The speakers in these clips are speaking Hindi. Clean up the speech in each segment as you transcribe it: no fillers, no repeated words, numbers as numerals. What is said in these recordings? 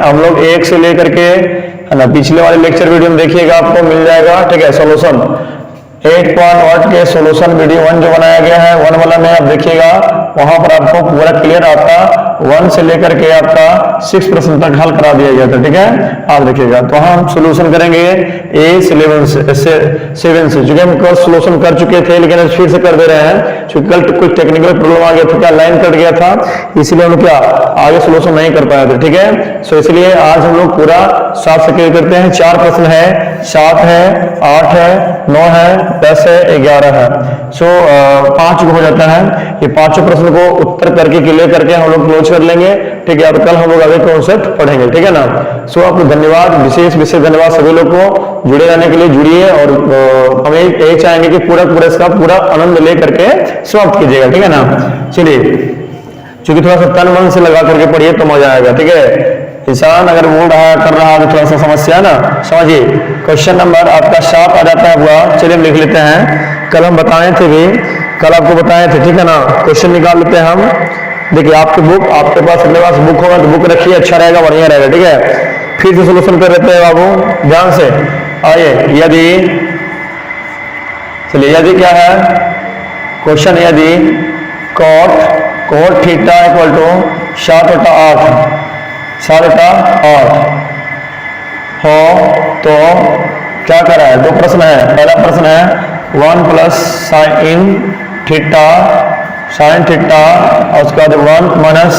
हम लोग 1 से लेकर के है ना पिछले वाले लेक्चर वीडियो में देखिएगा, आपको मिल जाएगा। ठीक है, सोल्यूशन 8.1 के सोल्यूशन वीडियो 1 जो बनाया गया है 1 वाला में आप देखिएगा, वहां पर आपको पूरा क्लियर आपका 1 से लेकर के आपका 6 प्रश्न तक हल करा दिया गया था। ठीक है, आप देखिएगा। तो हम सोल्यूशन करेंगे A से 7 से, जो कि हम कल सोल्यूशन कर चुके थे लेकिन फिर से कर दे रहे हैं क्योंकि कल कुछ टेक्निकल प्रॉब्लम आ गया था, क्या लाइन कट गया था, इसलिए हम क्या आगे सोल्यूशन नहीं कर पाए थे। ठीक है, सो इसलिए आज हम लोग पूरा 7 से क्लियर करते हैं। 4 प्रश्न है, 7 है, 8 है, 9 है, 10 है, 11 है। सो 5 हो जाता है। ये 5 प्रश्न को उत्तर करके क्लियर करके हम लोग क्लोज कर लेंगे। ठीक है, और कल हम लोग आगे कॉन्सेप्ट पढ़ेंगे। ठीक है ना। सो आपको धन्यवाद, विशेष धन्यवाद सभी लोग को जुड़े रहने के लिए। जुड़िए और हम यही चाहेंगे कि पूरा इसका पूरा आनंद ले करके समाप्त कीजिएगा। ठीक है ना। चलिए, क्योंकि थोड़ा सा तन मन से लगा करके पढ़िए तो मजा आएगा। ठीक है, इंसान अगर बोल रहा है कर रहा है तो थोड़ा सा समस्या है ना, समझिए। क्वेश्चन नंबर आपका 7 आ जाता है हुआ। चलिए हम लिख लेते हैं, कल हम बताए थे भी, कल आपको बताए थे। ठीक है ना। क्वेश्चन निकाल लेते हैं हम। देखिए आपकी बुक, आपके पास अपने पास बुक होगा तो बुक रखिए, अच्छा रहेगा, बढ़िया रहेगा। ठीक है, फिर से सोल्यूशन कर लेते हैं बाबू, ध्यान से आइए। यदि, चलिए यदि क्या है क्वेश्चन, यदि कोट थीटा इक्वल टू 7/8 हो तो क्या करा है। 2 प्रश्न है। पहला प्रश्न है 1 प्लस साइन थीटा और उसके बाद 1 माइनस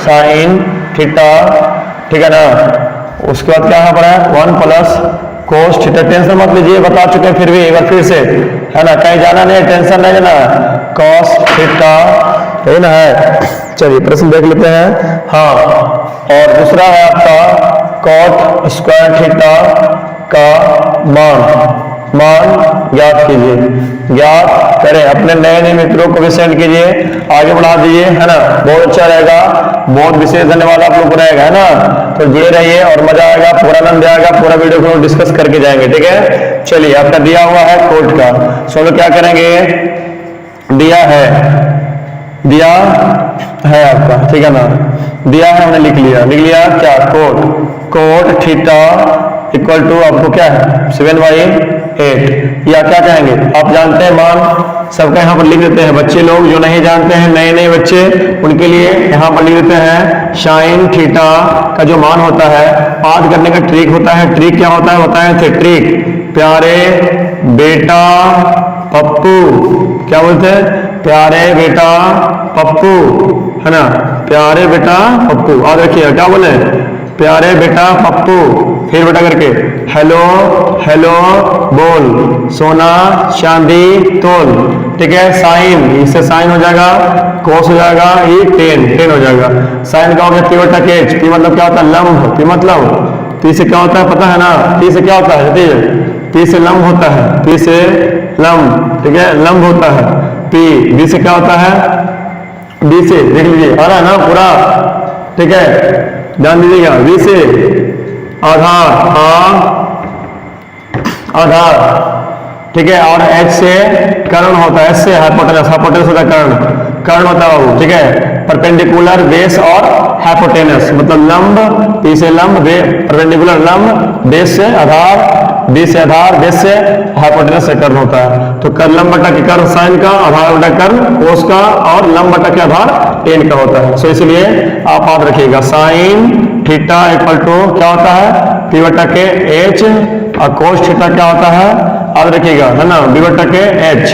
साइन थीटा। ठीक है ना। उसके बाद क्या यहाँ पर है 1 प्लस कोस थीटा। टेंशन मत लीजिए, बता चुके हैं, फिर भी एक बार फिर से है ना, कहीं जाना नहीं, टेंशन नहीं लेना। कॉस थीटा है ना है। चलिए प्रश्न देख लेते हैं। हाँ, और दूसरा है आपका कॉट स्क्वायर थीटा का मान ज्ञात कीजिए। ज्ञात करें, अपने नए मित्रों को भी सेंड कीजिए, आगे बढ़ा दीजिए, है ना। बहुत अच्छा रहेगा, बहुत विशेष धन्यवाद आप लोग को रहेगा, है ना। तो जुड़े रहिए और मजा आएगा, पूरा आनंद आएगा, पूरा वीडियो को डिस्कस करके जाएंगे। ठीक है, चलिए आपका दिया हुआ है कोट का। सो लोग क्या करेंगे, दिया है आपका। ठीक है ना, दिया है, हमने लिख लिया क्या, कोट थीटा इक्वल टू आपको क्या है 7/8, या क्या कहेंगे आप जानते हैं मान सबका यहाँ पर लिख देते हैं। बच्चे लोग जो नहीं जानते हैं, नए बच्चे, उनके लिए यहाँ पर लिख देते हैं साइन थीटा का जो मान होता है, आज करने का ट्रिक होता है। ट्रिक क्या होता है बताए थे, ट्रिक प्यारे बेटा पप्पू, क्या बोलते हैं, प्यारे बेटा पप्पू, है ना, प्यारे बेटा पप्पू। आज रखिए क्या बोले, प्यारे बेटा पप्पू, फिर बेटा करके हेलो बोल, सोना चांदी तोल। ठीक है, साइन, इससे साइन हो जाएगा, कोस हो जाएगा, ये टेन हो जाएगा। साइन का हो गया पी बटा के एच। पी मतलब क्या होता है, लंब। पी मतलब, पी से क्या होता है पता है ना, पी से क्या होता है, पी से लंब होता है, पी से लंब। ठीक है, लंब होता है पी। बी से क्या होता है, बी से देख लीजिए, आ रहा है ना पूरा। ठीक है, ध्यान दीजिएगा। बी से आधार। ठीक है, और एच से कर्ण होता है, एच से हाइपोटेनस होता है, कर्ण होता है बाबू। ठीक है, परपेंडिकुलर बेस और हाइपोटेनस मतलब लंब, पी से लंब, परपेंडिकुलर लंब, बेस से आधार, बी से आधार, बेस से हाइपोटेनस से कर्ण होता है। तो कर लंब बटा के कर्ण साइन का, आधार बटा कर्ण कोस का, और लंब बटा के आधार टेन का होता है। सो इसलिए आप याद रखिएगा साइन थीटा इक्वल टू क्या होता है, पी बटा के एच, और कोस थीटा क्या होता है, याद रखिएगा, है ना, बी बटा के एच।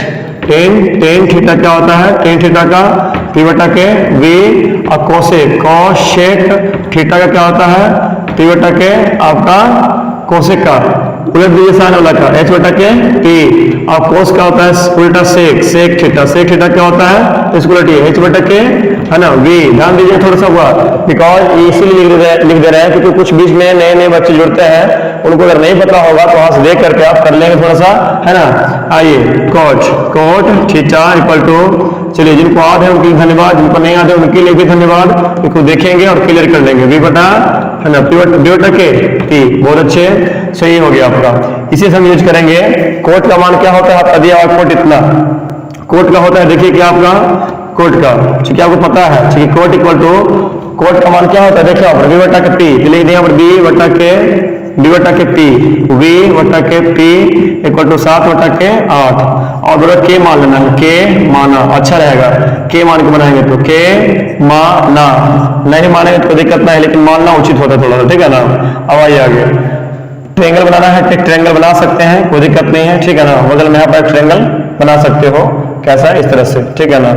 टेन थीटा क्या होता है, टेन थीटा का पी बटा के वी, और कोसेक थीटा का क्या होता है, पी बटा के आपका कोसेक का, उलट दीजिए साइन वाला का, एच बटा के पी, और कोस का होता है उल्टा सेक थीटा क्या होता है, इसको उलटिए एच बटा के, है ना, वी। ध्यान दीजिए थोड़ा सा हुआ, बिकॉज इसीलिए लिख दे रहे हैं क्योंकि कुछ बीच में नए बच्चे जुड़ते हैं, उनको अगर नहीं पता होगा तो वहां से देख करके आप कर लेंगे थोड़ा सा, है ना। आइए, कोट थीटा इक्वल टू, चलिए जिनको याद है उनके लिए धन्यवाद, जिनको नहीं याद है उनके लिए भी धन्यवाद। इसको देखेंगे और क्लियर कर लेंगे। वी बटा, है ना, बी बटा के टी, बहुत अच्छे, सही हो गया आपका। इसी से हम यूज करेंगे। कोट का मान क्या होता है आपका दिया हुआ, कोट इतना, कोट का होता है देखिए क्या आपका कोट का, क्योंकि आपको पता है कि कोट इक्वल टू, कोट का मान क्या होता है, देखिए यहाँ पर v बटा के p, लिख दिया यहाँ पर b बटा के p, v बटा के p इक्वल टू 7 बटा के 8, और बोलो k मान लेना है, k माना अच्छा रहेगा, k मान के बनाएंगे तो k माना, नहीं मानेंगे तो कोई दिक्कत नहीं, लेकिन मानना उचित होता है थोड़ा सा, ठीक है ना। अब आइए आगे, ट्रायंगल बनाना है, ट्रायंगल बना सकते हैं, कोई दिक्कत नहीं है, ठीक है ना। बगल में यहाँ पर ट्रायंगल बना सकते हो, कैसा, इस तरह से, ठीक है ना।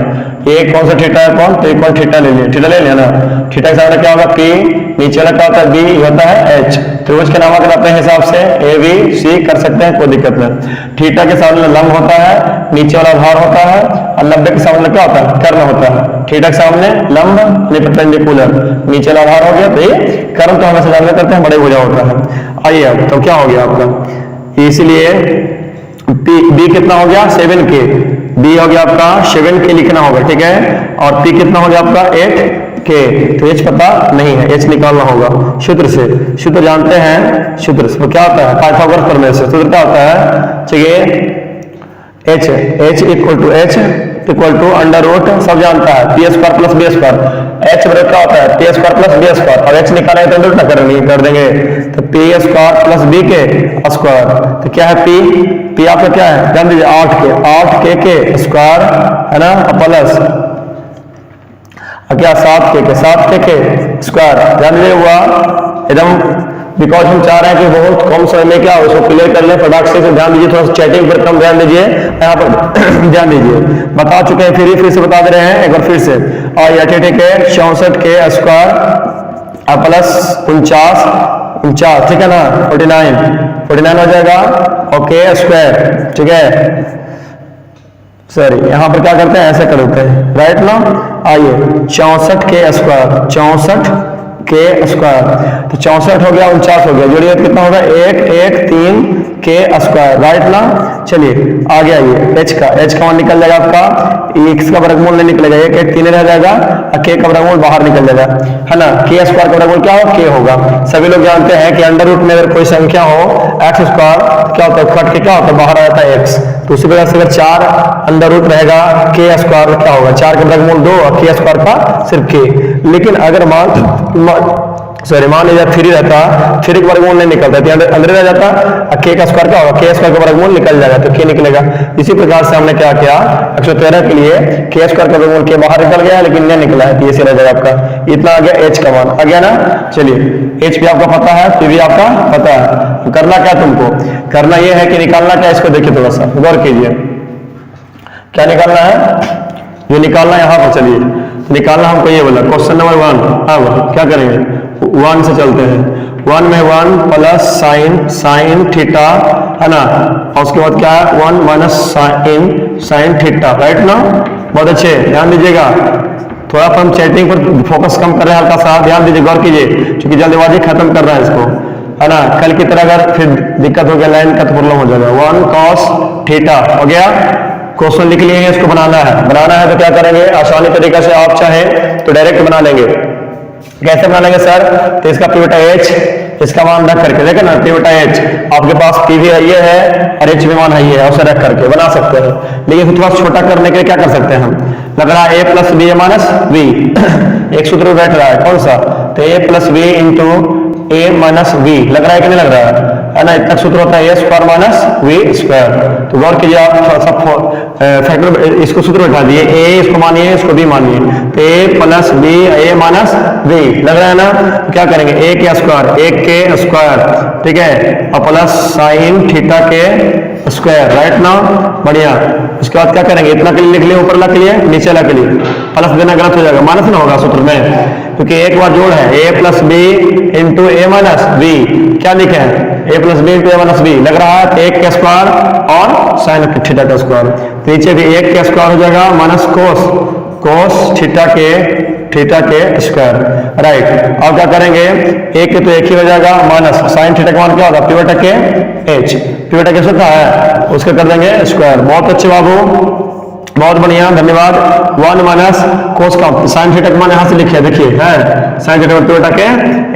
ये कौन सा थीटा है, कौन, तो इक्वल थीटा ले लिया, थीटा ले लिया ना। थीटा के सामने क्या होगा p, नीचे वाला क्या होता है b, होता है h, त्रिभुज के नामकरण अपने हिसाब से a b c कर सकते हैं, कोई दिक्कत नहीं। थीटा के सामने लंब होता है, नीचे वाला आधार होता है, और 90 के सामने क्या होता है, कर्ण होता है। थीटा के सामने लंब परपेंडिकुलर, नीचे वाला आधार हो गया, तो ये कर्ण तो हमेशा जानते करते हैं, बड़े भुजा होता है। आइए अब तो क्या हो गया आपका, इसीलिए b कितना हो गया 7k, b हो गया आपका 7k लिखना होगा, ठीक है। और p कितना हो गया आपका 8k, तो h पता नहीं है, h निकालना होगा सूत्र से, सूत्र जानते हैं, सूत्र से क्या होता है, पाइथागोरस प्रमेय से सूत्र क्या होता है, चलिए h equal to under root, सब जानता है, P square plus B square, h बराबर क्या होता है P square plus B square, और h निकालना है तो अंडर रूट कर देंगे, तो पी स्क्वायर प्लस बी के स्क्वायर, तो क्या है p आपका क्या है, ध्यान दीजिए 8k के स्क्वायर है ना, प्लस क्या 7k के स्क्वायर, ध्यान दीजिए हुआ एकदम, बिकॉज हम चाह रहे हैं कि बहुत कम समय में क्या हो, इसको क्लियर कर ले फटाक से, ध्यान दीजिए, थोड़ा सा चैटिंग पर कम ध्यान दीजिए, यहाँ पर ध्यान दीजिए, बता चुके हैं, फिर से बता दे रहे हैं एक बार फिर से। और ठीक है 64 के स्क्वायर प्लस 49, ठीक है ना, 49 हो जाएगा, ओके स्क्वायर, ठीक है। सॉरी यहाँ पर क्या करते हैं, ऐसे करते हैं, राइट ना। आइए 64 के स्क्वायर, तो 64 हो गया, 49 हो गया, जोड़िए कितना होगा 113 के स्क्वायर, राइट ना। चलिए आगे आइए, h का मान निकल जाएगा आपका, x का वर्गमूल नहीं निकलेगा, 1 3 रह जाएगा, और k का वर्गमूल बाहर निकल जाएगा, है ना। k स्क्वायर का वर्गमूल क्या होगा, k होगा। सभी लोग जानते हैं कि अंडर रूट में अगर कोई संख्या हो x स्क्वायर, क्या होता है, कट के क्या होता है, बाहर आ जाता है x, तो उसी प्रकार से अगर 4 अंडर रूट रहेगा, k स्क्वायर क्या होगा, 4 का वर्गमूल 2 और k स्क्वायर का सिर्फ k। लेकिन अगर मान लीजिए 3 रहता, 3 का वर्गमूल नहीं निकलता, अंदर रह जाता, और k का स्क्वायर क्या होगा, k स्क्वायर का वर्गमूल निकल जाएगा, तो k निकलेगा। इसी प्रकार से हमने क्या किया, 113 के लिए k स्क्वायर का वर्गमूल k बाहर निकल गया, लेकिन नहीं निकला है, तो ये रह जाएगा आपका, इतना आ गया h का मान, आ गया ना। चलिए h भी आपका पता है, p भी आपका पता है, तो करना क्या तुमको, करना ये है कि निकालना क्या, इसको देखिए थोड़ा सा गौर कीजिए, क्या निकालना है, ये निकालना है यहाँ पर। चलिए निकालना हमको ये बोला, क्वेश्चन नंबर 1, अब क्या करेंगे, 1 से चलते हैं, 1 में 1 प्लस साइन थीटा, है ना, और उसके बाद क्या है 1 माइनस साइन थीटा, राइट ना। बहुत अच्छे, ध्यान दीजिएगा, थोड़ा सा हम चैटिंग पर फोकस कम कर रहे हैं, हल्का सा ध्यान दीजिए, गौर कीजिए, क्योंकि जल्दबाजी खत्म कर रहा है इसको, है ना। कल की तरह अगर फिर दिक्कत हो गया, लाइन का तो प्रॉब्लम हो जाएगा। 1 cos थीटा हो गया, क्वेश्चन लिख लिए, इसको बनाना है तो क्या करेंगे, आसानी तरीका से आप चाहें तो डायरेक्ट बना लेंगे। कैसे बना लेंगे सर, तो इसका पी बटा एच, इसका मान रख करके, देखा ना, पी बटा एच, आपके पास पी भी ये है और एच भी मान है, उसे रख करके बना सकते हैं। लेकिन थोड़ा छोटा करने के लिए क्या कर सकते हैं हम, लग रहा है ए प्लस बी माइनस बी, एक सूत्र बैठ रहा है, कौन सा, तो ए plus B into A minus B, लग रहा है कि नहीं लग रहा है ना। इतना सूत्र होता है ए स्क्वायर माइनस वी स्क्वायर, तो गौर कीजिए आप, थोड़ा सा फैक्टर, इसको सूत्र बैठा दिए, ए इसको मानिए, इसको बी मानिए, तो ए plus B A minus B, लग रहा है ना। तो क्या करेंगे, ए के स्क्वायर, 1 के स्क्वायर, ठीक है, और प्लस साइन थीटा के स्क्वायर, राइट ना, बढ़िया। उसके बाद क्या करेंगे, इतना के लिए लिख लिए, ऊपर ला के लिए, नीचे ला के लिए, प्लस देना गलत हो जाएगा, माइनस ना होगा सूत्र में, क्योंकि एक बार जोड़ है, ए plus B into A minus B, क्या लिखे हैं, ए plus B into A minus B, लग रहा है 1 का स्क्वायर और साइन थीटा का स्क्वायर, नीचे भी 1 का स्क्वायर हो जाएगा माइनस कोस थीटा के स्क्वायर, राइट। अब क्या करेंगे, एक के तो एक ही हो जाएगा, माइनस साइन थीटा का मान क्या होगा, पी बटा के एच, पी बटा के होता है, उसका कर देंगे स्क्वायर। बहुत अच्छे बाबू, बहुत बढ़िया, धन्यवाद। 1 माइनस कोस का साइन थीटा का मान यहाँ से लिखे, देखिए है साइन थीटा टू बटा के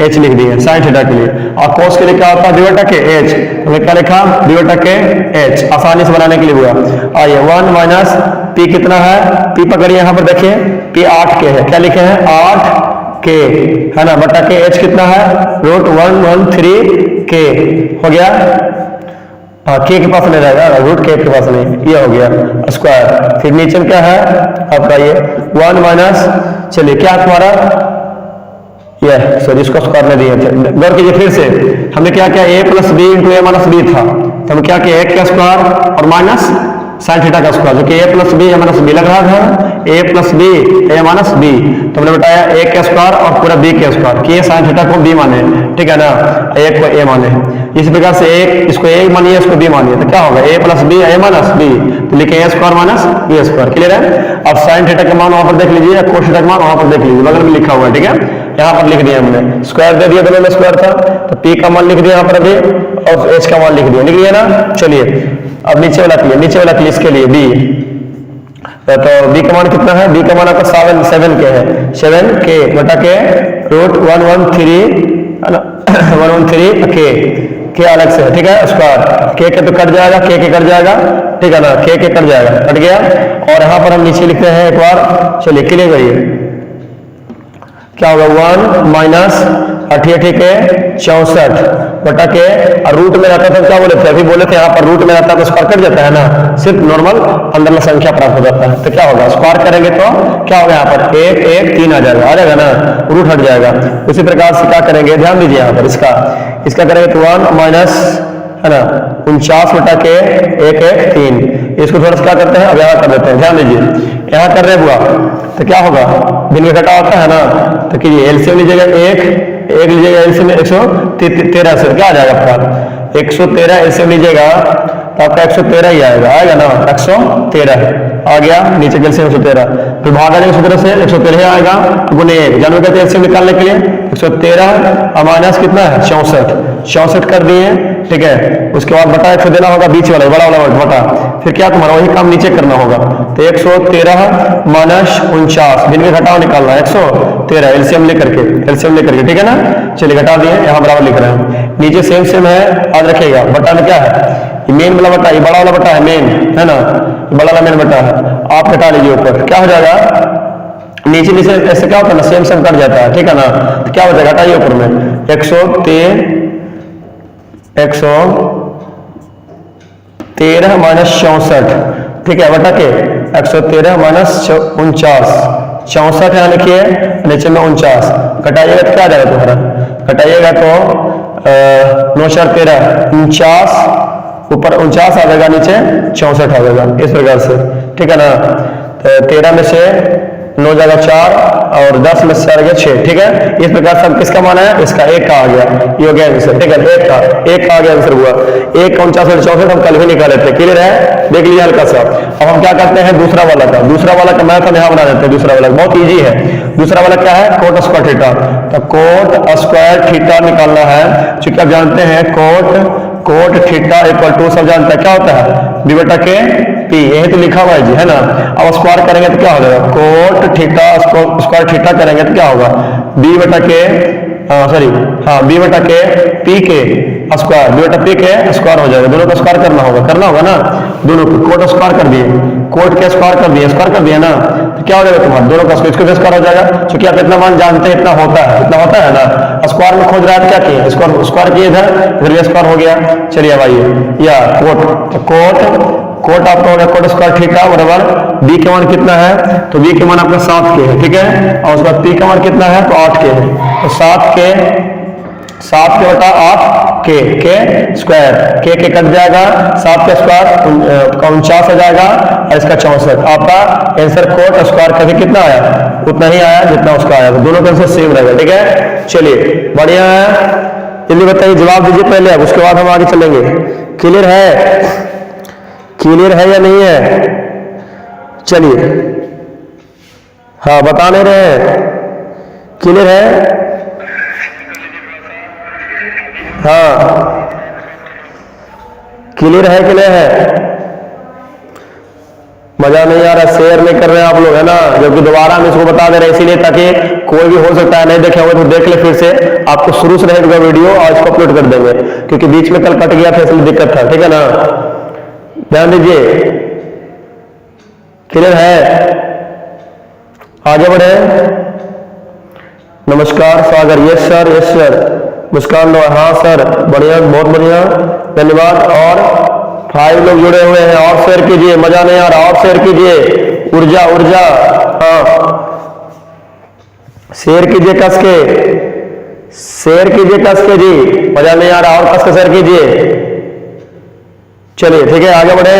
एच लिख दिए साइन थीटा के लिए, और कोस के लिए क्या होता है डी बटा के एच, तो क्या लिखा डी बटा के एच, आसानी से बनाने के लिए हुआ। आइए 1 माइनस पी कितना है, पी पकड़िए यहाँ पर देखिए, पी 8 के है, क्या लिखे हैं 8 के है ना, बटा के एच कितना है √113 के हो गया, हाँ के के पास नहीं रहेगा, रूट के पास नहीं, ये हो गया स्क्वायर। फिर नीचे में क्या है आपका ये 1 माइनस, चलिए क्या तुम्हारा ये सॉरी इसको स्क्वायर में दिए थे, गौर कीजिए फिर से हमने क्या किया a plus B into A minus B था, तो हम क्या किया एक का स्क्वायर और माइनस साइन थीटा का स्क्वायर, जो कि a plus B A minus B लग रहा था, a plus B A minus B, तो हमने बताया a का स्क्वायर और पूरा b का स्क्वायर, कि साइन थीटा को b माने, ठीक है ना, a को a माने, इस प्रकार से एक इसको a मानिए इसको b मानिए, तो क्या होगा a plus B A minus B, तो लिखे a square minus b square, clear है। अब साइन थीटा का मान वहां पर देख लीजिए, या कोस थीटा का मान वहां पर देख लीजिए, बगल में लिखा हुआ है, ठीक है, यहाँ पर लिख दिया हमने, स्क्वायर दे दिया, दोनों में स्क्वायर था, तो p का मान लिख दिया यहाँ पर अभी, और h का मान लिख दिया, लिख दिया ना। चलिए अब नीचे वाला के लिए इसके लिए b, तो b का मान कितना है, b का मान आपका 7 के है, 7 के बटा के √113 है ना 113 के अलग से, ठीक है, स्क्वायर के तो कट जाएगा, के कट जाएगा, ठीक है ना, के कट जाएगा, कट गया। और यहाँ पर हम नीचे लिखते हैं एक बार, चलिए क्लियर करिए, क्या होगा 1 माइनस 88 के 64 बटा के, और रूट में रहता था क्या बोले थे, अभी बोले थे यहाँ पर रूट में रहता है तो स्क्वायर कट जाता है ना, सिर्फ नॉर्मल अंदर संख्या प्राप्त हो जाता है, तो क्या होगा स्क्वायर करेंगे तो क्या होगा यहाँ पर 1 1 3 आ जाएगा ना, रूट हट जाएगा। उसी प्रकार से क्या करेंगे, ध्यान दीजिए यहाँ पर इसका करेंगे तो 1 माइनस है ना 49 बटा के 1 1 3, इसको थोड़ा सा क्या करते हैं अब यहाँ कर देते हैं, ध्यान दीजिए यहाँ कर रहे हुआ, तो क्या होगा दिन में घटा होता है ना, तो कीजिए एलसीएम लीजिएगा, एक लीजिएगा एलसीएम 113 से क्या आ जाएगा आपका 113, एलसीएम लीजिएगा तो आपका 113 ही आएगा ना, 113 आ गया, नीचे एलसीएम 113, फिर भागा जाएगा 117 से 113 आएगा, गुने 1 जानवर कहते हैं एलसीएम निकालने के लिए 113 और माइनस कितना है 64 कर दिए, ठीक है। उसके बाद बटा 100 देना होगा, बीच वाला बड़ा वाला बटा, फिर क्या तुम्हारा वही काम नीचे करना होगा, तो 113 माइनस 49 दिन में घटाओ निकालना 113 एलसीएम लेकर के, ठीक है ना। चलिए घटा दिए, यहाँ बराबर लिख रहे हैं, नीचे सेम है, याद रखिएगा बटा में क्या है मेन वाला बटा, ये बड़ा वाला बटा है मेन है ना, बड़ा वाला मेन बटा है, आप घटा लीजिए ऊपर, क्या हो जाएगा नीचे ऐसे क्या होता है ना सेम कट जाता है, ठीक है ना, तो क्या हो जाएगा घटाइए ऊपर में 113 माइनस 64, ठीक है, बटा के 113 माइनस 49, 64 यहाँ लिखिए, नीचे में 49 घटाइएगा तो क्या आ जाएगा तुम्हारा, घटाइएगा तो 9 4 13 49, ऊपर 49 आ जाएगा, नीचे 64 आ जाएगा, इस प्रकार से, ठीक है ना। तो 13 में से 9 जगह 4 और 10 में से 4 गया 6, ठीक है। इस प्रकार से किसका मान है, इसका 1 का आ गया, ये हो गया आंसर, ठीक है, 1 का आ गया आंसर हुआ, 1 का 49 और 64 हम कल ही निकाले थे, क्लियर है, देख लीजिए हल्का सा। अब हम क्या करते हैं दूसरा वाला का मैथ हम यहाँ बना देते हैं, दूसरा वाला बहुत ईजी है। दूसरा वाला क्या है कोट स्क्वायर थीटा, तो कोट स्क्वायर थीटा निकालना है, चूंकि आप जानते हैं कोट थीटा इक्वल टू, सब जानते हैं क्या होता है b बटा के p, यही तो लिखा हुआ है जी, है ना। अब स्क्वायर करेंगे तो क्या हो जाएगा, कोट थीटा स्क्वायर थीटा करेंगे तो क्या होगा b बटा के b बटा के p के स्क्वायर, b बटा p के स्क्वायर हो जाएगा, दोनों का स्क्वायर करना होगा ना, दोनों को कोट स्क्वायर कर दिए, कोट के स्क्वायर कर दिए ना, तो क्या हो जाएगा तुम्हारा दोनों का स्क्वायर हो जाएगा। क्योंकि आप इतना मान जानते हैं, इतना होता है ना, स्क्वायर में खोज रहा है क्या किए, स्क्वायर किए इधर स्क्वायर हो गया। चलिए अब आइए या कोट आपका हो गया कोट स्क्वायर थीटा बराबर b के मान कितना है, तो b के मान आपका 7 के है, ठीक है, और उसके बाद p का मान कितना है तो 8 के है, तो 7 के बटा 8 के स्क्वायर, के कट जाएगा, 7 का स्क्वायर 49 आ जाएगा और इसका 64, आपका आंसर कोट स्क्वायर का भी कितना आया उतना ही आया जितना उसका आया, तो दोनों का आंसर सेम रहेगा, ठीक है। चलिए बढ़िया है, जल्दी बताइए जवाब दीजिए पहले, अब उसके बाद हम आगे चलेंगे। क्लियर है या नहीं है, चलिए हाँ बता नहीं रहे, क्लियर है, हाँ क्लियर है कि नहीं है, मजा नहीं आ रहा, शेयर नहीं कर रहे हैं आप लोग, है ना, जबकि दोबारा हम इसको बता दे रहे हैं इसीलिए ताकि कोई भी हो सकता है नहीं देखे होगा तो देख ले फिर से, आपको शुरू से रहेगा वीडियो और इसको अपलोड कर देंगे, क्योंकि बीच में कल कट गया था इसलिए दिक्कत था, ठीक है ना। ध्यान दीजिए, क्लियर है, आगे बढ़े। नमस्कार सागर, यस सर, यस सर, मुस्कान लो, हाँ सर, बढ़िया, बहुत बढ़िया, धन्यवाद। और 5 लोग जुड़े हुए हैं, और शेयर कीजिए, मजा नहीं आ रहा, और शेयर कीजिए, ऊर्जा ऊर्जा, हाँ शेयर कीजिए कस के, शेयर कीजिए कस के जी, मजा नहीं आ रहा, और कस के शेयर कीजिए। चलिए ठीक है, आगे बढ़े।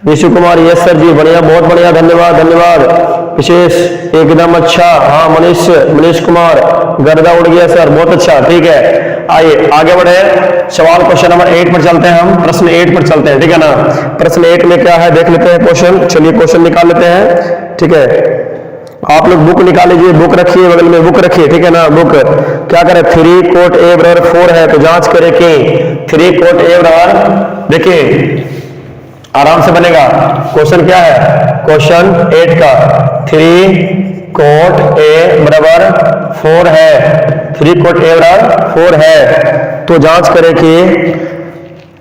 विशु कुमार, यस सर जी, बढ़िया, बहुत बढ़िया, धन्यवाद धन्यवाद, विशेष एकदम अच्छा, हाँ मनीष कुमार, गर्दा उड़ गया सर, बहुत अच्छा, ठीक है। आइए आगे बढ़े, सवाल क्वेश्चन नंबर 8 पर चलते हैं, हम प्रश्न 8 पर चलते हैं, ठीक है ना। प्रश्न 8 में क्या है देख लेते हैं क्वेश्चन, चलिए क्वेश्चन निकाल लेते हैं, ठीक है। आप लोग बुक निकाल लीजिए, बुक रखिए बगल में, बुक रखिए, ठीक है ना। बुक क्या करें, 3 कोट ए बराबर 4 है तो जांच करें कि 3 कोट ए बराबर, देखिए आराम से बनेगा। क्वेश्चन क्या है, क्वेश्चन 8 का 3 कोट ए बराबर 4 है, 3 कोट ए बराबर 4 है तो जांच करें कि,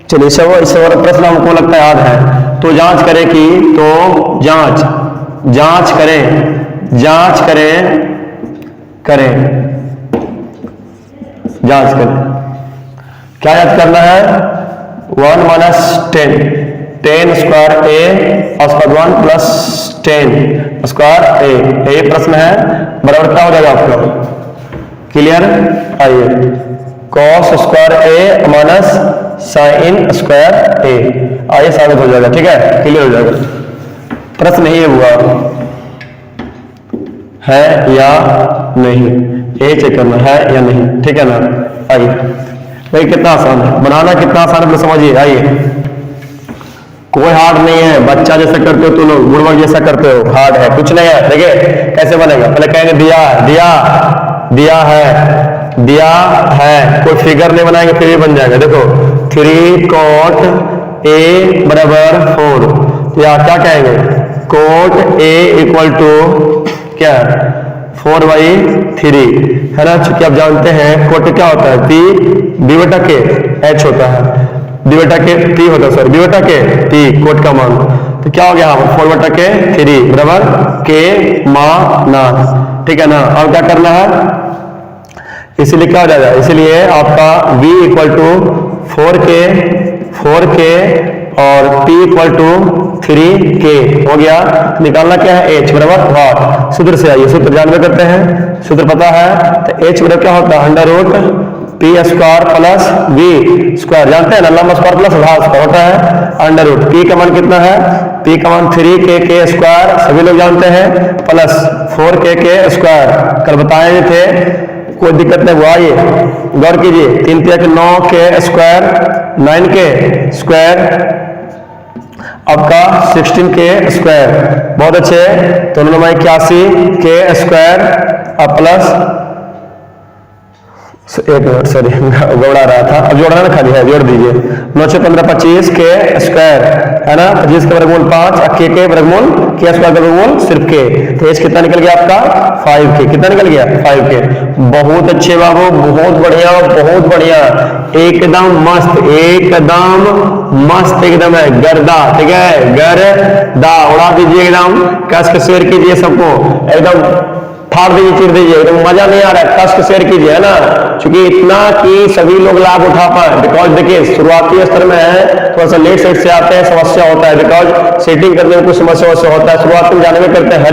चलिए इस प्रश्न हमको लगता है याद है, तो जांच करें कि, तो जांच करें जांच करें क्या याद करना है, 1 माइनस 10 स्क्वायर ए और उसका 1 प्लस 10 स्क्वायर ए, ये प्रश्न है, बराबर क्या हो जाएगा आपका, क्लियर। आइए कॉस स्क्वायर ए माइनस साइन स्क्वायर ए, आइए साबित हो जाएगा, ठीक है, क्लियर हो जाएगा। प्रश्न ये हुआ है या नहीं, ये चेक करना है या नहीं, ठीक है ना। आइए भाई कितना आसान है बनाना, कितना आसान है समझिए। आइए कोई हार्ड नहीं है, बच्चा जैसा करते हो तो लोग बुढ़वा जैसा करते हो, हार्ड है कुछ नहीं है। देखिए कैसे बनेगा, पहले कहेंगे दिया है, कोई फिगर नहीं बनाएंगे फिर भी बन जाएगा। देखो 3 कोट ए बराबर 4, या क्या कहेंगे, कोट ए इक्वल टू क्या 4/3 है ना। चूंकि आप जानते हैं कोट क्या होता है, बी बटा के एच होता है, डी बटा के टी होता है, सॉरी बी बटा के टी, कोट का मान, तो क्या हो गया 4 बटा के 3 बराबर के माना, ठीक है ना। अब क्या करना है, इसीलिए क्या हो जाएगा, इसलिए आपका v इक्वल टू 4k और p इक्वल टू 3k हो गया। निकालना क्या है, h बराबर वाट, सूत्र से आइए, सूत्र जानवे करते हैं, सूत्र पता है, तो h बराबर क्या होता है, √ p square plus v square, जानते हैं ना, लंबा स्क्वायर प्लस आधा स्क्वायर होता है √ p का मान कितना है, p का मान 3k स्क्वायर सभी लोग जानते हैं, प्लस 4k स्क्वायर, कल बताए थे, कोई दिक्कत नहीं हुआ। ये गौर कीजिए, 3 × 9k स्क्वायर, 9k स्क्वायर आपका 16k स्क्वायर, बहुत अच्छे, तो 81k स्क्वायर अब प्लस, एक मिनट सॉरी गौड़ा रहा था, अब जोड़ना ना खाली है, जोड़ दीजिए, 9 × 15 25k स्क्वायर है ना, 25 के वर्गमूल 5, k वर्गमूल k स्क्वायर का वर्गमूल सिर्फ k, तो h कितना निकल गया आपका 5k, कितना निकल गया 5k। बहुत अच्छे बाबू, बहुत बढ़िया, एकदम मस्त एकदम है, गर्दा, ठीक है, गर्दा उड़ा दीजिए, एकदम कस के शेयर कीजिए, सबको एकदम फाड़ दीजिए, चीर दीजिए, एकदम मजा नहीं आ रहा है, कस के शेयर कीजिए, है ना, क्योंकि इतना कि सभी लोग लाभ उठा पाए। बिकॉज देखिए शुरुआती स्तर में है, थोड़ा सा लेट सेट से आते हैं, समस्या होता है, बिकॉज सेटिंग करने में कुछ समस्या होता है, शुरुआत में जाने में करते हैं,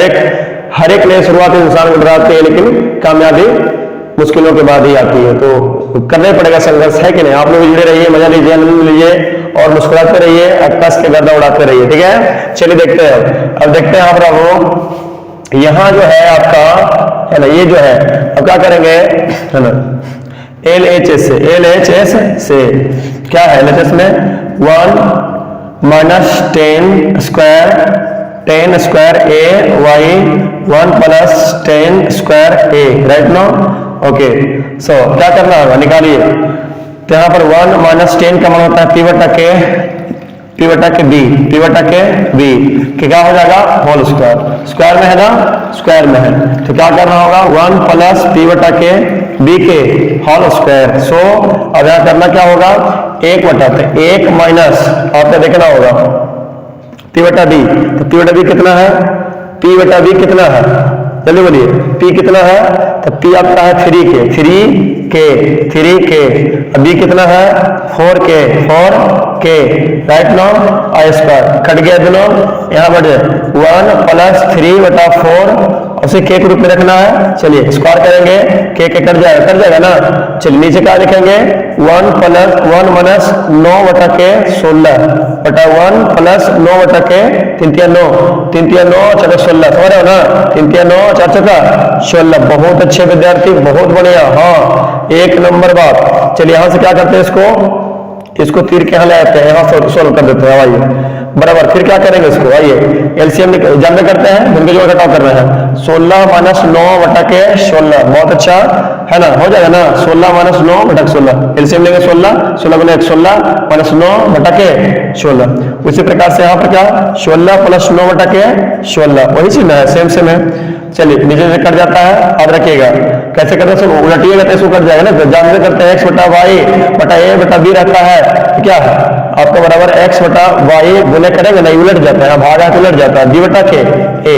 हर एक नए शुरुआती इंसान को डराते हैं, लेकिन कामयाबी मुश्किलों के बाद ही आती है, तो करना पड़ेगा संघर्ष, है कि नहीं। आप लोग जुड़े रहिए, मजा लीजिए, आनंद लीजिए और मुस्कुराते रहिए, कस के गर्दा उड़ाते रहिए, ठीक है। चलिए देखते हैं, अब देखते हैं आप वो यहाँ जो है आपका, है ना, ये जो है अब क्या करेंगे, है ना, LHS से क्या है, LHS में 1 minus 10 square a y 1 plus 10 square a, right no, okay. So क्या करना होगा, निकालिए, तो यहाँ पर 1 माइनस 10 का मान होता है p बटा k P बटा के B, P बटा के B कि क्या हो जाएगा होल स्क्वायर, स्क्वायर में है ना, स्क्वायर में है तो क्या करना होगा 1 प्लस P बटा के B के होल स्क्वायर। सो अब यहाँ करना क्या होगा 1 बटा, तो 1 माइनस आपको देखना होगा P बटा B, तो P बटा B कितना है, P बटा B कितना है, जल्दी बोलिए P कितना है, तो P आपका है 3K, अभी कितना है 4K, राइट नो आई स्क्वायर कट गया दोनों, यहाँ बढ़ जाए 1 प्लस 3 बटा 4 उसे K के रूप में रखना है। चलिए स्क्वायर करेंगे K कट जाएगा ना। चलिए नीचे क्या लिखेंगे 1 प्लस 1 माइनस 9 बटा के 16 बटा 1 प्लस 9 बटा के 3 3 9 4 16 समझ रहे हो ना, 3 3 9 4 4 16। बहुत अच्छे विद्यार्थी, बहुत बढ़िया, हाँ 1 नंबर बात। चलिए यहाँ से क्या करते हैं, इसको तीर के यहाँ ले आते हैं, यहाँ सोल्व कर देते हैं। आइए बराबर, फिर क्या करेंगे इसको, आइए एलसीएम जानते करते हैं, उनके जो घटाव कर रहे हैं 16 माइनस 9 बटा के 16, बहुत अच्छा है ना, हो जाएगा ना 16 माइनस 9 बटा के 16, एलसीएम लेंगे 16 गुना 16 माइनस 9 बटा के 16। उसी प्रकार से यहाँ पर क्या 16 प्लस 9 बटा के 16, वही चीज है, सेम है। चलिए नीचे से कट जाता है, अब रखिएगा कैसे करते हैं, उलटिएगा तो इसको कट जाएगा ना, जानते करते हैं x बटा वाई बटा a बटा b रहता है, तो क्या है आपका बराबर x बटा वाई गुने करेंगे ना, उलट जाता है, भागा तो उलट जाता है, b बटा के a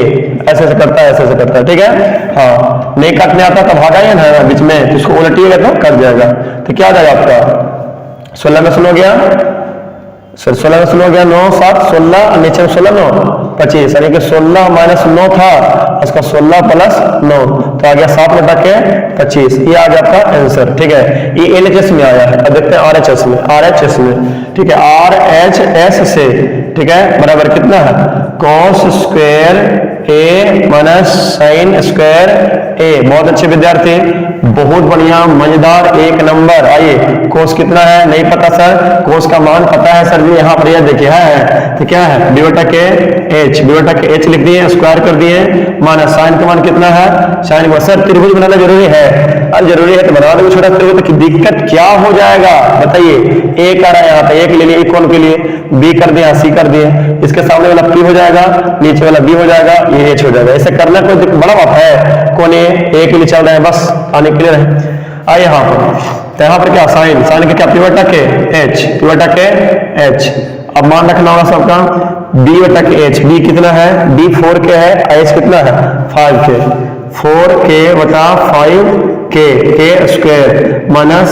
ऐसे करता है, ऐसे करता है, ठीक है। हाँ नहीं काटने आता तो भागा ही ना बीच में, तो इसको उलटिएगा तो कट जाएगा, तो क्या आ जाएगा आपका 16 में सुनो गया सर, 16 में सुनो गया 9 7 16 और नीचे में 16 9 25, यानी कि 16 माइनस 9 था, उसका 16 प्लस 9 तो आ गया 7 बटा के 25, ये आ गया आपका आंसर, ठीक है। ये एलएचएस में आया है, अब देखते हैं आरएचएस में, ठीक है, आरएचएस से, ठीक है, बराबर कितना है cos square a minus sine square a। बहुत अच्छे विद्यार्थी, बहुत बढ़िया मजेदार, 1 नंबर। आइए कोस कितना है नहीं पता सर, कोस का मान पता है सर जी, यहाँ पर यह देखिए है, तो क्या है b बटा के h लिख दिए, स्क्वायर कर दिए, माइनस साइन का मान कितना है, साइन का सर त्रिभुज बनाना जरूरी है, अब जरूरी है तो बना दो छोटा त्रिभुज, तो दिक्कत क्या हो जाएगा बताइए, a कर रहा है यहाँ पे 1 ले लिए कोण के लिए, b कर दिया c कर दिए, इसके सामने वाला p हो जाएगा, नीचे वाला b हो जाएगा, ये h हो जाएगा। ऐसे करना कोई बड़ा बात है, कौन a के लिए चल रहे हैं, बस आने के लिए रहे। आइए यहाँ पर, तो यहाँ पर क्या साइन के क्या p बटा के h, अब मान रखना होगा सबका b बटा के h, b कितना है b 4k है, h कितना है 5k, 4k बटा 5k स्क्वायर माइनस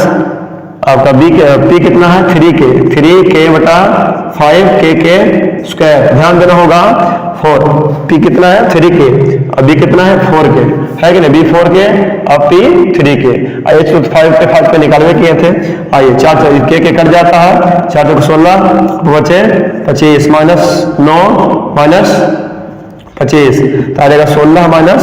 आपका p कितना है 3k बटा 5k स्क्वायर, ध्यान देना होगा 4, p कितना है 3k, अब b कितना है 4k है कि नहीं, b 4k अब p 3k, h तो 5 के निकालवे किए थे। आइए 4 k कट जाता है, 4 तो 16 बचे 25 माइनस 9 माइनस 25, तो आ जाएगा 16 माइनस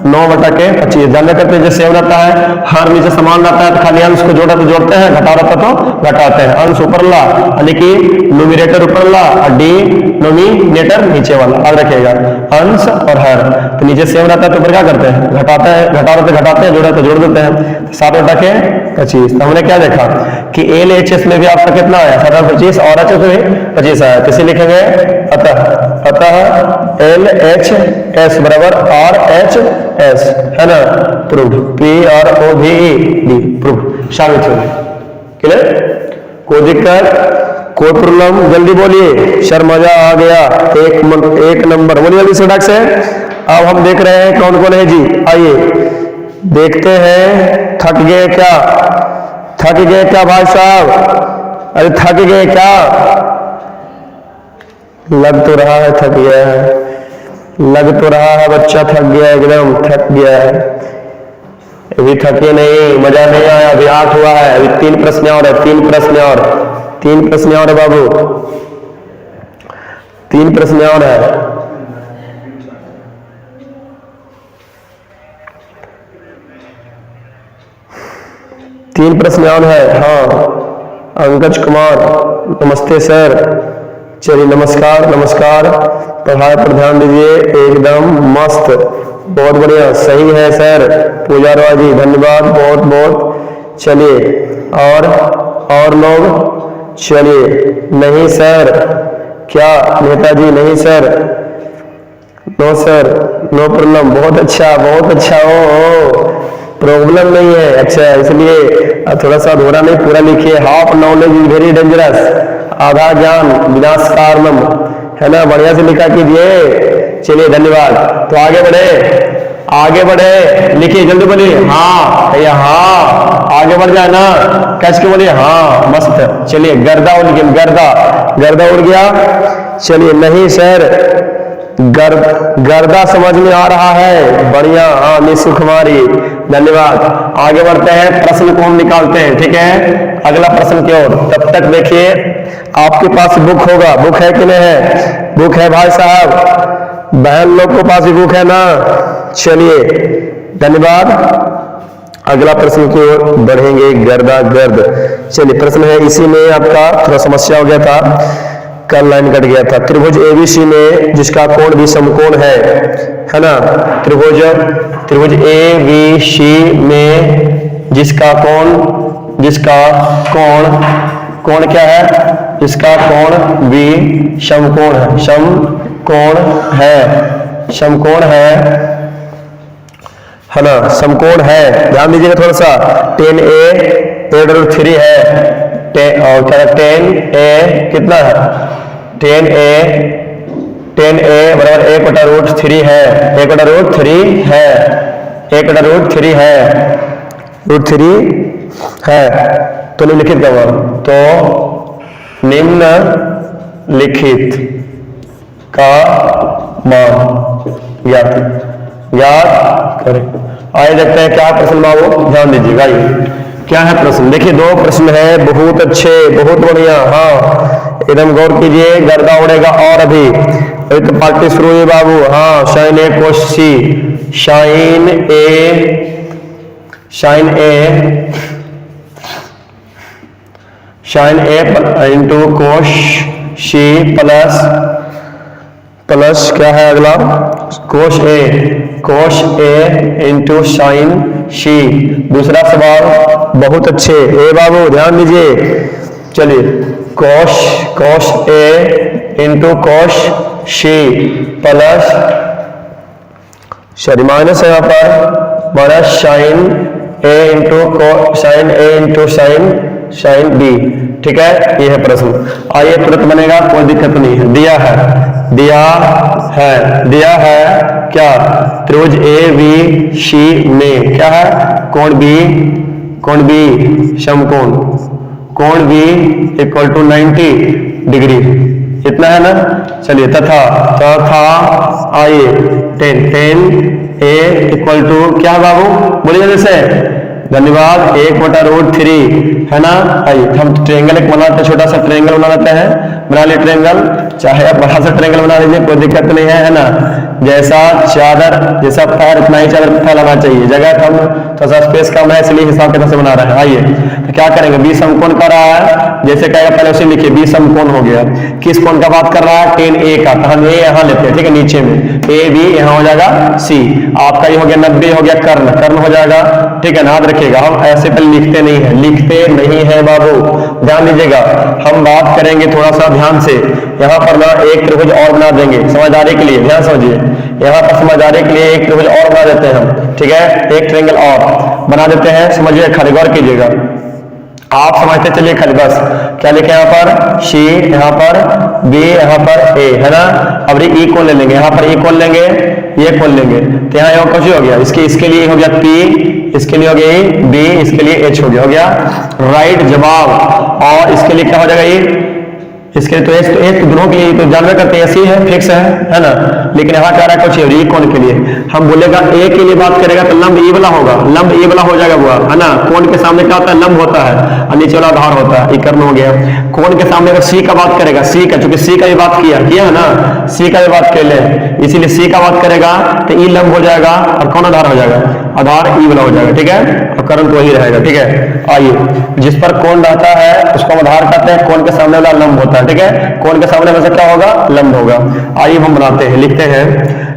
9 बटा के 25। जानना करते हैं जैसे रहता है, हर नीचे समान रहता है तो खाली अंश को जोड़ा तो जोड़ते हैं, घटा रहता तो घटाते हैं, अंश ऊपर ला यानी कि न्यूमरेटर ऊपर ला और डिनोमिनेटर नीचे वाला, अब रखिएगा अंश और हर, तो नीचे सेम रहता है तो ऊपर क्या करते हैं घटाते हैं, जोड़ा तो जोड़ देते हैं, 7 बटा के 25। तो हमने क्या देखा कि एलएचएस में भी आपका कितना आया 25 और एचएस में भी 25 आया, तो इसे लिखेंगे अतः एलएचएस बराबर आरएचएस है ना, प्रूव्ड, PROVED प्रूव्ड, साबित हो गया, क्लियर, कोई दिक्कत कोई प्रॉब्लम, जल्दी बोलिए सर मजा आ गया, 1 नंबर बोलिए जल्दी से से। अब हम देख रहे हैं कौन कौन है जी, आइए देखते हैं, थक गए क्या भाई साहब, अरे थक गए क्या, लग तो रहा है थक गया है, लग तो रहा है बच्चा थक गया, एकदम थक गया है, अभी थके नहीं, मजा नहीं आया, अभी 8 हुआ है, अभी 3 प्रश्न और है, 3 प्रश्न और है बाबू, 3 प्रश्न और है, तीन प्रश्न और है। हाँ अंकज कुमार नमस्ते सर, चलिए नमस्कार, पढ़ाई पर ध्यान दीजिए, एकदम मस्त, बहुत बढ़िया, सही है सर, पूजा रॉय जी धन्यवाद बहुत। चलिए और लोग, चलिए नहीं सर क्या नेताजी? नहीं sir, no sir, no problem. बहुत अच्छा, बहुत अच्छा। ओ प्रॉब्लम नहीं है। अच्छा, इसलिए थोड़ा सा दोहरा नहीं, पूरा लिखिए। Half knowledge is very dangerous, आधा ज्ञान विनाश कारणम, है ना? बढ़िया से लिखा कीजिए। चलिए, धन्यवाद। तो आगे बढ़े, आगे बढ़े, लिखिए जल्दी बोलिए। हाँ भैया, हाँ, आगे बढ़ जाए ना, कैच के बोलिए। हाँ, मस्त। चलिए, गर्दा उड़ गया, गर्दा, गर्दा उड़ गया। चलिए, नहीं सर, गर्दा समझ में आ रहा है। बढ़िया, हाँ निशु कुमारी, धन्यवाद। आगे बढ़ते हैं, प्रश्न को हम निकालते हैं, ठीक है? अगला प्रश्न की ओर। तब तक देखिए, आपके पास बुक होगा, बुक है कि नहीं है? बुक है भाई साहब, बहन लोग के पास भी बुक है ना? चलिए, धन्यवाद। अगला प्रश्न की ओर बढ़ेंगे, गर्दा गर्द। चलिए, प्रश्न है, इसी में आपका थोड़ा समस्या हो गया था, कल लाइन कट गया था। त्रिभुज एबीसी में जिसका कोण भी समकोण है ना? त्रिभुज एबीसी में जिसका कोण क्या है? जिसका कोण भी समकोण है, समकोण है ना? समकोण है, ध्यान दीजिएगा थोड़ा सा। 10a√3 है, और क्या है? 10a कितना है? 10a बराबर 1/√3 है, 1/√3 है, 1/√3 है, √3 है। तो निम्नलिखित का मान, तो निम्नलिखित का मान याद करें। आइए देखते हैं क्या प्रश्न बाबू, ध्यान दीजिएगा। क्या है प्रश्न? देखिए, दो प्रश्न है, बहुत अच्छे, बहुत बढ़िया। हाँ, एकदम गौर कीजिए, गर्दा उड़ेगा। और अभी तो पार्टी शुरू हुई बाबू। हाँ, साइन ए कोस सी, साइन ए इंटू कोस सी प्लस क्या है अगला? कोश ए इंटू साइन सी। दूसरा सवाल बहुत अच्छे, ए बाबू ध्यान दीजिए। चलिए, कोश ए इंटू कोश सी प्लस, सॉरी माइनस है यहाँ पर, माइनस साइन ए इंटू साइन बी। ठीक है, ये है प्रश्न। आइए, तुरंत बनेगा, कोई दिक्कत नहीं है। दिया है क्या? त्रिभुज ए बी सी में क्या है? कोण बी समकोण, कोण बी इक्वल टू 90 डिग्री, इतना है ना? चलिए, तथा आइए 10a इक्वल टू क्या बाबू? बोलिए जैसे, धन्यवाद। 1/√3 है ना? आइए, हम ट्रायंगल एक बनाते हैं, छोटा सा ट्रायंगल बना लेते हैं। बना लिए ट्रायंगल, चाहे आप बड़ा सा ट्रायंगल बना लीजिए, कोई दिक्कत नहीं है ना? जैसा चादर, जैसा पैर, उतना ही चादर फैलाना चाहिए। जगह कम, थोड़ा सा स्पेस कम है, इसलिए हिसाब किताब से बना रहे हैं। आइए, तो क्या करेंगे? बी समकोण कर रहा है, जैसे कहेगा पहले उसे लिखिए, बी समकोण हो गया। किस कोण का बात कर रहा है? 10a का, तो हम ए यहाँ लेते हैं, ठीक है? नीचे में ए बी यहाँ हो जाएगा सी। आपका ये हो गया 90, हो गया कर्ण हो जाएगा, ठीक है ना? याद रखिएगा, हम ऐसे पहले लिखते नहीं है बाबू, ध्यान दीजिएगा। हम बात करेंगे थोड़ा सा ध्यान से। यहाँ पर ना एक त्रिभुज और बना देंगे समझदारी के लिए, ध्यान समझिए। यहाँ पर समझदारी के लिए एक त्रिभुज और बना देते हैं हम, ठीक है? एक ट्रायंगल और बना देते हैं, समझिए, खाली गौर कीजिएगा। आप समझते चलिए खाली, बस क्या लिखे यहाँ पर? सी, यहाँ पर बी, यहाँ पर ए, है ना? अब ई कोण ले लेंगे, यहाँ पर ई कोण लेंगे, ये कोण लेंगे, तो यहाँ कुछ हो गया, इसके लिए हो गया पी, इसके लिए हो गया बी, इसके लिए एच हो गया राइट जवाब। और इसके लिए क्या हो जाएगा? ये इसके लिए तो एच तो दोनों के लिए तो जानवर करते हैं, ऐसी है, फिक्स है ना? लेकिन यहाँ कह रहा है कुछ ये कोण के लिए, हम बोलेगा ए के लिए बात करेगा तो लंब ए वाला होगा, लंब ए वाला हो जाएगा वो, है ना? कोण के सामने क्या होता है? लंब होता है, और नीचे वाला आधार होता है, कर्ण हो गया। कोण के सामने अगर सी का बात करेगा, सी का, चूंकि सी का भी बात किया है ना, सी का भी बात कर ले, इसीलिए सी का बात करेगा तो ई लंब हो जाएगा, और कौन आधार हो जाएगा? आधार ई वाला हो जाएगा, ठीक है? और कर्ण तो वही रहेगा, ठीक है? आइए, जिस पर कोण रहता है उसको आधार कहते हैं, कोण के सामने वाला लंब होता है, ठीक है? कोण के सामने वैसे क्या होगा? लंब होगा। आइए हम बनाते हैं, लिखते हैं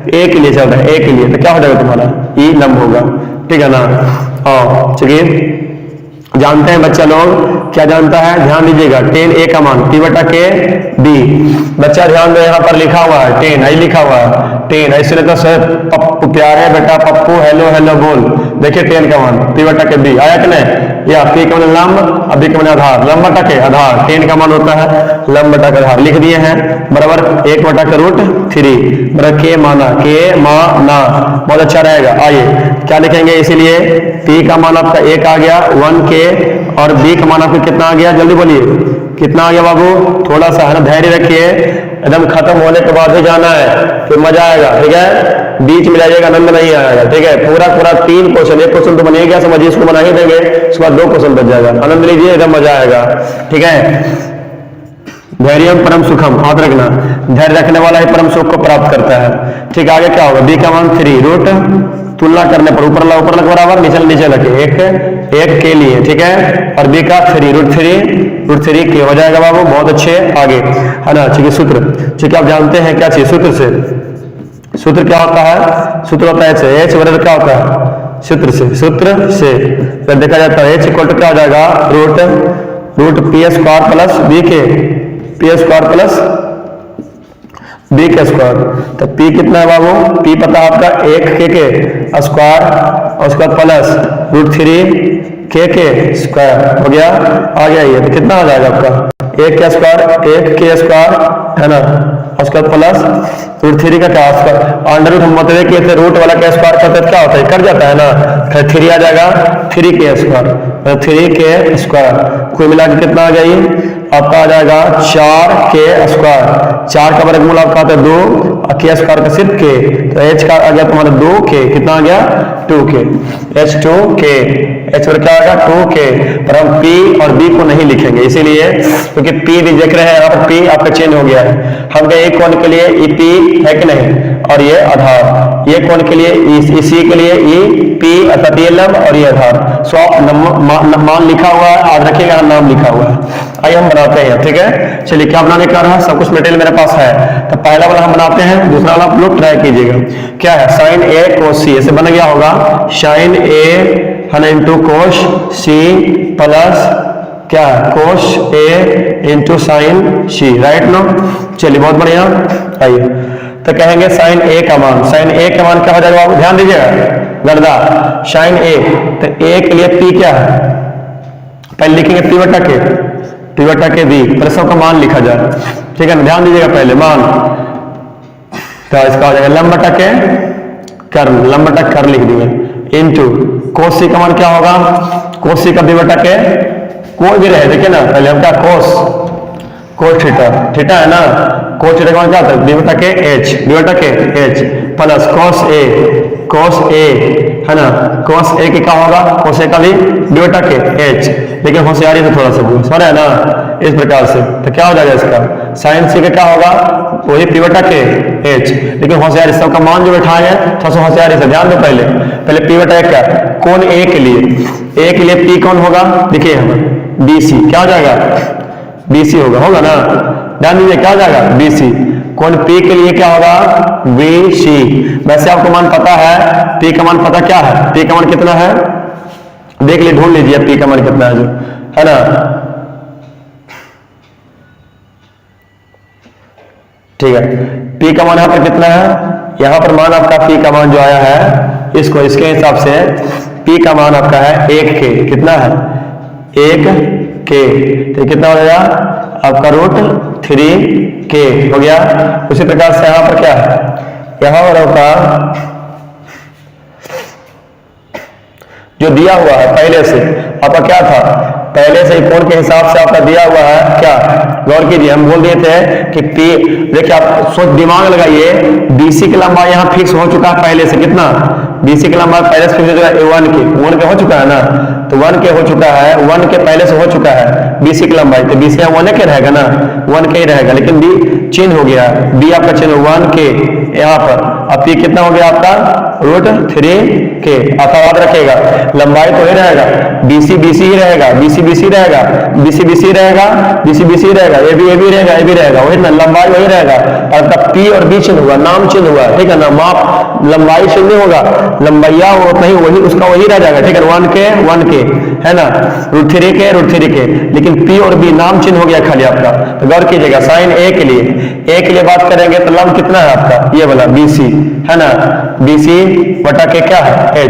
ए के लिए, चल रहा है ए के लिए, तो क्या हो जाएगा तुम्हारा? ई लंब होगा, ठीक है ना? हाँ, चलिए जानते हैं बच्चा लोग, क्या जानता है, ध्यान दीजिएगा। 10a का मान p बटा k b। बच्चा ध्यान दो, यहाँ पर लिखा हुआ है 10, आई लिखा हुआ है 10, ऐसे लगता है पप्पू प्यारे बेटा पप्पू हेलो हेलो बोल। देखिए 10 का मान p बटा k b आया कि नहीं, या p का मान लंब, अब b का मान आधार, लंब बटा के आधार, 10 का मान होता है लंब बटा के आधार, लिख दिए हैं बराबर 1 बटा के रूट 3 बराबर k माना, k माना, बहुत अच्छा रहेगा। आइए क्या लिखेंगे, इसीलिए p का मान आपका 1 आ गया 1k, और b का मान आपका कितना आ गया, जल्दी बोलिए कितना आ गया बाबू, थोड़ा सा है ना, धैर्य रखिए, एकदम खत्म होने के बाद ही जाना है, फिर मजा आएगा, ठीक है, बीच में जाइएगा आनंद नहीं आएगा, ठीक है। पूरा 3 क्वेश्चन, एक क्वेश्चन तो बन ही गया, समझिए इसको बना ही देंगे, उसके बाद 2 क्वेश्चन बच जाएगा, आनंद लीजिए, एकदम मजा आएगा, ठीक है। धैर्यम परम सुखम, याद रखना, धैर्य रखने वाला ही परम सुख को प्राप्त करता है, ठीक। आगे क्या होगा, b का मान 3 रूट, तुलना करने पर ऊपर ला बराबर, नीचे रखे, एक के लिए, ठीक है, और b का 3 रूट 3 के हो जाएगा बाबू, बहुत अच्छे। आगे है ना, ठीक है, सूत्र, ठीक है, आप जानते हैं क्या चाहिए सूत्र से, सूत्र क्या होता है, सूत्र होता है h बराबर क्या होता है, सूत्र से फिर देखा जाता है h इक्वल टू क्या हो जाएगा, root P square plus B के, पी स्क्वायर प्लस बी के स्क्वायर। तो p कितना है बाबू, p पता है आपका 1 के स्क्वायर और उसके बाद प्लस रूट 3 के स्क्वायर हो गया, आ गया ये, तो कितना आ जाएगा आपका 1 के स्क्वायर है ना, उसके बाद प्लस रूट 3 का क्या स्क्वायर, अंडर रूट हम बता कि रूट वाला का स्क्वायर करते क्या होता है, कट जाता है ना, फिर 3 आ जाएगा 3 के स्क्वायर, 3 के स्क्वायर, कुल मिला के कितना आ गया ये आपका आ जाएगा 4 के स्क्वायर, 4 का वर्गमूल आपका आता है 2 और के स्क्वायर का सिर्फ के, तो h का आ गया तुम्हारा 2 के, कितना आ गया 2 के, h2 के, h पर क्या आ गया 2 के, पर हम p और b को नहीं लिखेंगे, इसीलिए क्योंकि p भी देख रहे हैं यहाँ पर p आपका चेंज हो गया है, हम कहे एक कोण के लिए ई p है कि नहीं, और ये आधार, ये कोण के लिए इसी के लिए ई p अर्थात ये लंब और ये आधार, सो मान लिखा हुआ है, याद रखिएगा नाम लिखा हुआ है। आइए हम बनाते हैं, ठीक है, चलिए क्या बनाने का रहा, सब कुछ मटेरियल मेरे पास है, तो पहला वाला हम बनाते हैं, दूसरा वाला आप लोग ट्राई कीजिएगा, क्या है साइन a cos c, ऐसे बन गया होगा साइन a है ना इंटू कोस c प्लस क्या है cos a into sine c, right no, चलिए बहुत बढ़िया। आइए तो कहेंगे साइन a का मान, साइन a का मान क्या हो जाएगा, ध्यान दीजिएगा गर्दा, साइन a, तो a के लिए p क्या है, पहले लिखेंगे p बटा के b, प्रश्नों का मान लिखा जाए, ठीक है ना, ध्यान दीजिएगा पहले मान, तो इसका हो जाएगा लंब बटा के कर्ल, लंब बटा कर्ल लिख दिए इंटू कोस c का मान क्या होगा, कोस c का b बटा के, कोई भी रहे, देखिए ना पहले हम क्या कोस थीटा है ना, कोस थीटा का मान क्या होता है b बटा के h प्लस कोस a है ना, कोस a के क्या होगा, कोस a का भी b बटा के h, लेकिन होशियारी से थोड़ा सा समझ है ना, इस प्रकार से, तो क्या हो जाएगा इसका साइन c का क्या होगा, वही p बटा के h, लेकिन होशियारी सबका मान जो बैठाए हैं थोड़ा सा होशियारी से ध्यान दो, पहले p बटा क्या, कौन a के लिए p कौन होगा, देखिए हम bc, क्या हो जाएगा bc होगा ना, ध्यान दीजिए क्या हो जाएगा bc, कौन p के लिए क्या होगा bc, वैसे आपको मान पता है, p का मान पता क्या है, p का मान कितना है, देख लीजिए ढूंढ लीजिए p का मान कितना है जो है ना, ठीक है, p का मान यहाँ पर कितना है, यहाँ पर मान आपका p का मान जो आया है, इसको इसके हिसाब से p का मान आपका है 1 के, कितना है 1 के, तो कितना हो गया आपका रूट 3 के हो गया। उसी प्रकार से यहाँ पर क्या है, यहाँ पर होगा जो दिया हुआ है पहले से आपका क्या था, पहले से कोण के हिसाब से आपका दिया हुआ है क्या, गौर कीजिए, हम बोल दिए थे कि p, देखिए आप सोच दिमाग लगाइए, BC की लंबाई यहाँ फिक्स हो चुका है पहले से, कितना BC की लंबाई पहले से फिक्स हो चुका है 1 के हो चुका है ना, तो 1 के हो चुका है, 1 के पहले से हो चुका है BC की लंबाई, तो BC यहाँ 1 के रहेगा ना, 1 के ही रहेगा, लेकिन B चेंज हो गया, B आपका चेंज 1 के यहाँ पर, अब p कितना हो गया आपका रूट 3 के, आता याद रखेगा, लंबाई तो ही रहेगा, BC ही रहेगा, BC रहेगा, BC रहेगा, BC रहेगा, ये भी रहेगा, वही ना लंबाई वही रहेगा, आपका p और b चेंज हुआ, नाम चेंज हुआ, ठीक है ना, लंबाई चेंज नहीं होगा, लंबाइया उतना ही वही उसका वही रह जाएगा, ठीक है, 1 के है ना, √3 के, लेकिन P और B नाम चिन्ह हो गया खाली आपका। तो गौर कीजिएगा, साइन A के लिए बात करेंगे तो लंब कितना है आपका, ये वाला BC है ना, BC बटा के क्या है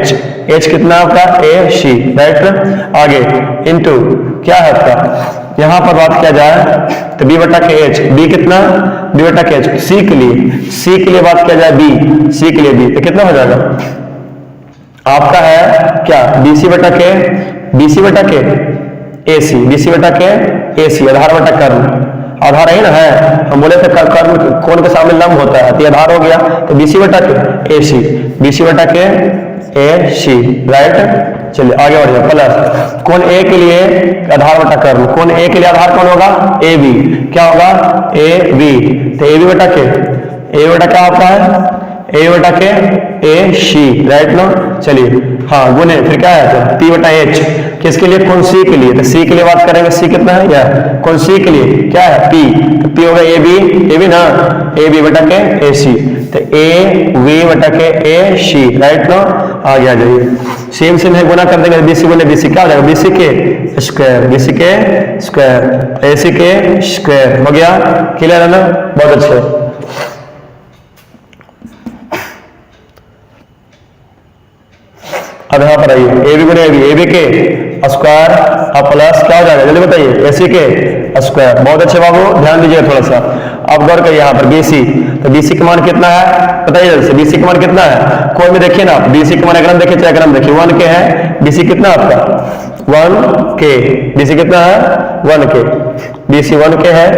H कितना आपका AC, राइट। आगे इनटू क्या है आपका, यहां पर बात किया जाए तो B बटा के H, B कितना, B बटा के H। C के लिए बात किया जाए C के लिए B, तो कितना हो जाएगा आपका है क्या, BC बटा के AC, आधार बटा कर्ण, आधार है ना, है हम बोले थे कर्ण कोण के सामने लंब होता है, तो आधार हो गया, तो BC बटा के AC, राइट। चलिए आगे बढ़िए, प्लस कोण A के लिए आधार बटा कर्ण, कोण A के लिए आधार कौन होगा, AB, क्या होगा AB, तो AB बटा क्या आपका है, AB बटा के AC, राइट ना। चलिए हाँ गुने, फिर क्या है तो P बटा H, किसके लिए, कोण C के लिए, तो C के लिए बात करेंगे, C कितना है या कोण C के लिए क्या है P, तो P होगा AB ना, AB बटा के AC, तो AB बटा के AC, राइट ना। आगे आ जाइए, सेम है, गुना कर देंगे, BC गुने BC क्या हो जाएगा, BC के स्क्वायर AC के स्क्वायर हो गया, क्लियर है ना, बहुत अच्छा। अब यहाँ पर आइए, AB गुने AB के स्क्वायर अब प्लस क्या हो जाएगा, जल्दी बताइए, AC के स्क्वायर, बहुत अच्छे बाबू, ध्यान दीजिए थोड़ा सा। अब गौर करिए यहाँ पर BC, तो BC का मान कितना है बताइए जल्दी से, BC का मान कितना है, कोई में देखिए ना, BC का मान अगर हम देखिए चाहे अगर हम देखिए 1 के है, BC कितना आपका 1 के, BC कितना है 1 के, BC 1 के है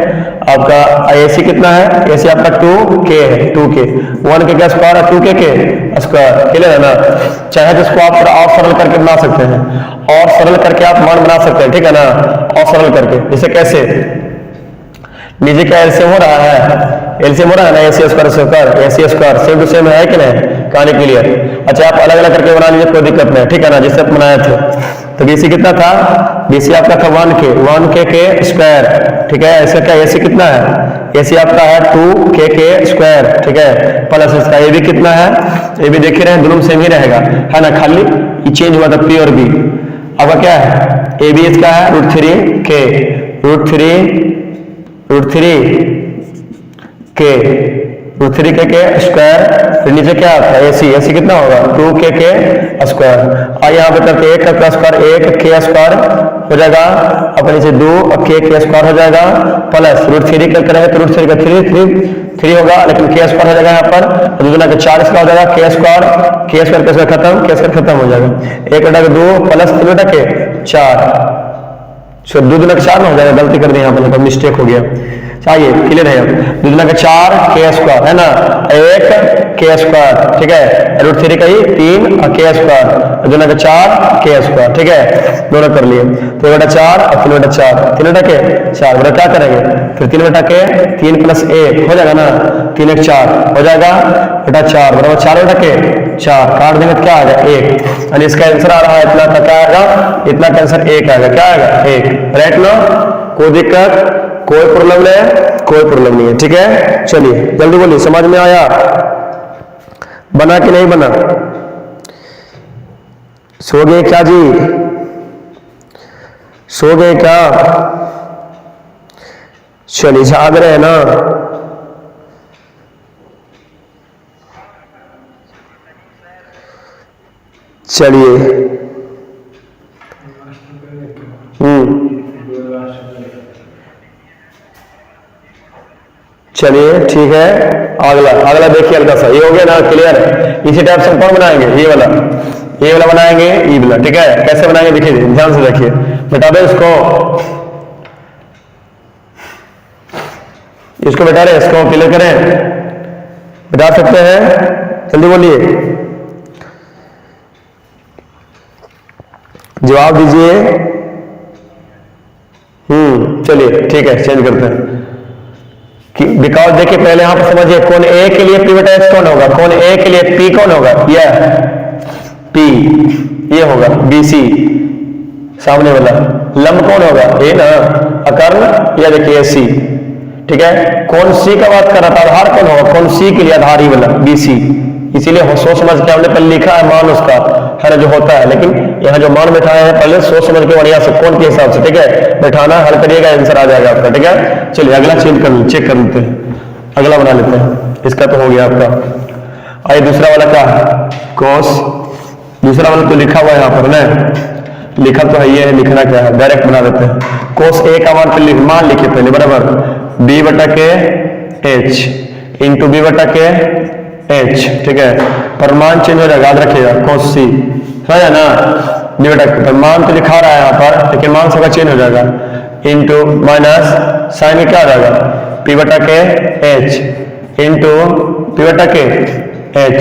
आपका, AC कितना है, AC आपका 2 के है, 2 के, 1 के क्या स्क्वायर है 2 के स्क्वायर, क्लियर है ना। चाहे तो इसको आप और सरल करके बना सकते हैं, और सरल करके आप मान बना सकते हैं, ठीक है ना, और सरल करके, जैसे कैसे, नीचे क्या एलसीएम हो रहा है, एलसीएम हो रहा है ना, AC square same to same है कि नहीं, कहानी क्लियर। अच्छा आप अलग अलग करके बना लीजिए, कोई दिक्कत नहीं, ठीक है ना, जिससे बनाए थे। तो BC कितना था, BC आपका था 1 के स्क्वायर, ठीक है, ऐसे क्या AC कितना है, AC आपका है 2 के स्क्वायर, ठीक है, प्लस इसका AB कितना है, AB देख रहे हैं दोनों सेम ही रहेगा, है ना, खाली ये चेंज हुआ था P और B। अब क्या है, AB इसका है √3 के स्क्वायर, फिर नीचे क्या आता है AC कितना होगा 2 के स्क्वायर, और यहाँ पे करके 1 का स्क्वायर 1 के स्क्वायर हो जाएगा, अपने नीचे 2 के स्क्वायर हो जाएगा, प्लस √3 कर करेंगे तो √3 का 3 होगा, लेकिन के स्क्वायर हो जाएगा यहाँ पर, दूसरा का 4 इसका हो जाएगा के स्क्वायर खत्म हो जाएगा, 1 बटा के 2 प्लस 3 बटा के 4, 2 दूना का 4 हो जाएगा, गलती कर दी यहाँ पर, मिस्टेक हो गया, चाहिए क्लियर है, 2 दूना का 4 के स्क्वायर है ना, 1 के स्क्वायर, ठीक है, √3 का ही 3 के स्क्वायर, 2 दूना का 4 के स्क्वायर, ठीक है, दोनों कर लिए, तो 1 बटा 4 और 3 बटा 4, 3 बटा के 4 बटा क्या करेंगे, फिर 3 बटा के 3 प्लस 1 हो जाएगा ना, 3 1 4 हो जाएगा बटा 4 बराबर 4 बटा के 4, काट देंगे तो क्या आएगा 1, यानी इसका आंसर आ रहा है इतना का, क्या आएगा इतना का आंसर 1 आएगा, क्या आएगा 1, राइट नो, कोई दिक्कत कोई प्रॉब्लम नहीं है, ठीक है। चलिए जल्दी बोलिए, समझ में आया, बना कि नहीं बना, सो गए क्या जी, सो गए क्या, चलिए जाग रहे हैं ना, चलिए चलिए ठीक है, अगला देखिए हल्का सा, ये हो गया ना क्लियर, इसी टाइप से कौन बनाएंगे, ये वाला बनाएंगे, ये वाला, ठीक है, कैसे बनाएंगे देखिए, ध्यान से देखिए, बता दो इसको बता रहे, इसको क्लियर करें, बता सकते हैं, जल्दी बोलिए, जवाब दीजिए। चलिए ठीक है, चेंज करते हैं, बिकॉज देखिए पहले यहां पर समझिए, कोण A के लिए P बटा H कौन होगा, कोण A के लिए P कौन होगा, यह P, ये होगा BC सामने वाला, लंब कौन होगा A ना, अकर्ण या देखिए AC, ठीक है, कोण C का बात कर रहा था, आधार कौन होगा, कोण C के लिए आधार ही वाला BC, इसीलिए सोच समझ के हमने पहले लिखा है मान उसका, है ना, जो होता है, लेकिन यहाँ जो मान बैठाया है पहले सोच समझ के बढ़िया से कौन के हिसाब से, ठीक है, बैठाना, हल करिएगा, आंसर आ जाएगा आपका, ठीक है। चलिए अगला चेक कर लेते हैं, अगला बना लेते हैं। इसका तो हो गया आपका। आइए दूसरा वाला क्या है, कॉस। दूसरा वाला तो लिखा हुआ है यहाँ पर ना, लिखा तो है, ये लिखना क्या है, डायरेक्ट बना देते हैं। कोस ए का मान लिखे पहले, बराबर, बी बटा के एच इंटू बी बटा के एच, ठीक है, पर मान चेंज हो जाएगा, याद रखिएगा, कोस सी, समझ है ना, बी बटा के, पर मान तो लिखा रहा है यहाँ पर, लेकिन मान सबका चेंज हो जाएगा, इंटू माइनस साइन में क्या हो जाएगा, पी बटा के एच इंटू पी बटा के एच।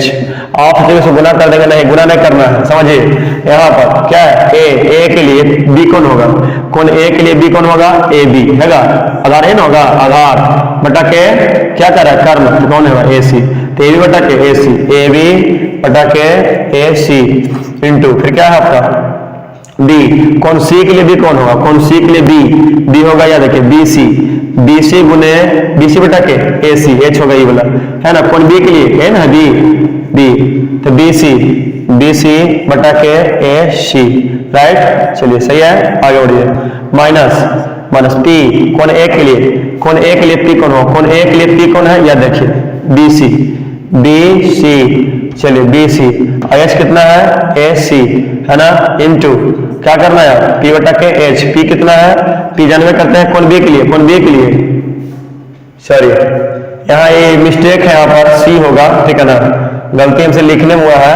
आप जगह से गुना कर देंगे, नहीं गुना नहीं करना है, समझिए। यहाँ पर क्या है, ए के लिए बी कौन होगा, कौन ए के लिए बी कौन होगा, ए बी हैगा, आधार है ना होगा, आधार बटा के क्या कर रहा है, कर्म, तो कौन होगा, ए सी, तो ए बी बटा के ए सी, ए बी बटा के ए सी इंटू फिर क्या है आपका बी, कौन सी के लिए बी कौन होगा, कौन सी के लिए बी होगा, याद रखिए बी सी गुने बी सी बटा के ए सी, एच होगा ये वाला, है ना, कौन बी के लिए है ना, बी, तो बी सी बटा के ए सी, राइट। चलिए सही है, आगे बढ़िए। माइनस पी, कौन ए के लिए पी कौन हो, कौन ए के लिए पी कौन है, याद रखिए बी सी, चलिए बी सी, एच कितना है, ए सी, है ना, इंटू क्या करना है, पी बटा के एच, पी कितना है, पी जानवे करते हैं, कौन बी के लिए, सॉरी यहाँ ये मिस्टेक है, यहाँ पर सी होगा, ठीक है ना, गलती हमसे लिखने में हुआ है,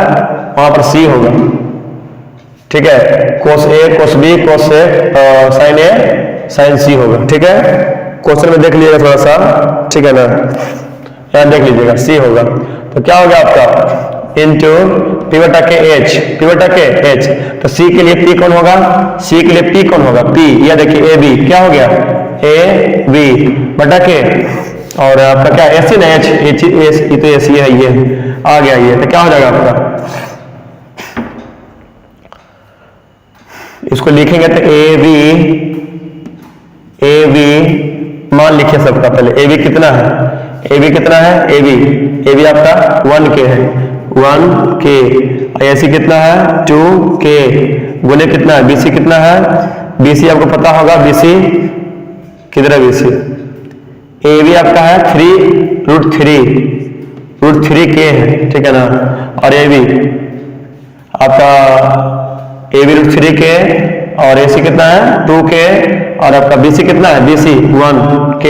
वहां पर सी होगा, ठीक है, कोस ए कोस बी कोस साइन ए साइन सी होगा, ठीक है। क्वेश्चन में देख लीजिएगा थोड़ा सा, ठीक है ना, यहाँ देख लीजिएगा सी होगा, तो क्या हो गया आपका, इंटू पी बटा के एच, तो सी के लिए पी कौन होगा, पी, यह देखिए ए बी, क्या हो गया, ए बी बटा के, और आपका क्या एस सी ना, एच तो एस है, ये आ गया, ये तो क्या हो जाएगा आपका, इसको लिखेंगे तो ए बी मान लिखिए सबका पहले, ए बी कितना है, ए बी आपका 1K है, 1K, ऐसी कितना है 2K, गुने कितना है, BC कितना है, BC आपको पता होगा, BC किधर है, BC ए बी आपका है 3√3K है, ठीक है ना, और ए बी आपका √3K, और AC कितना है 2K, और आपका BC कितना है, BC 1K,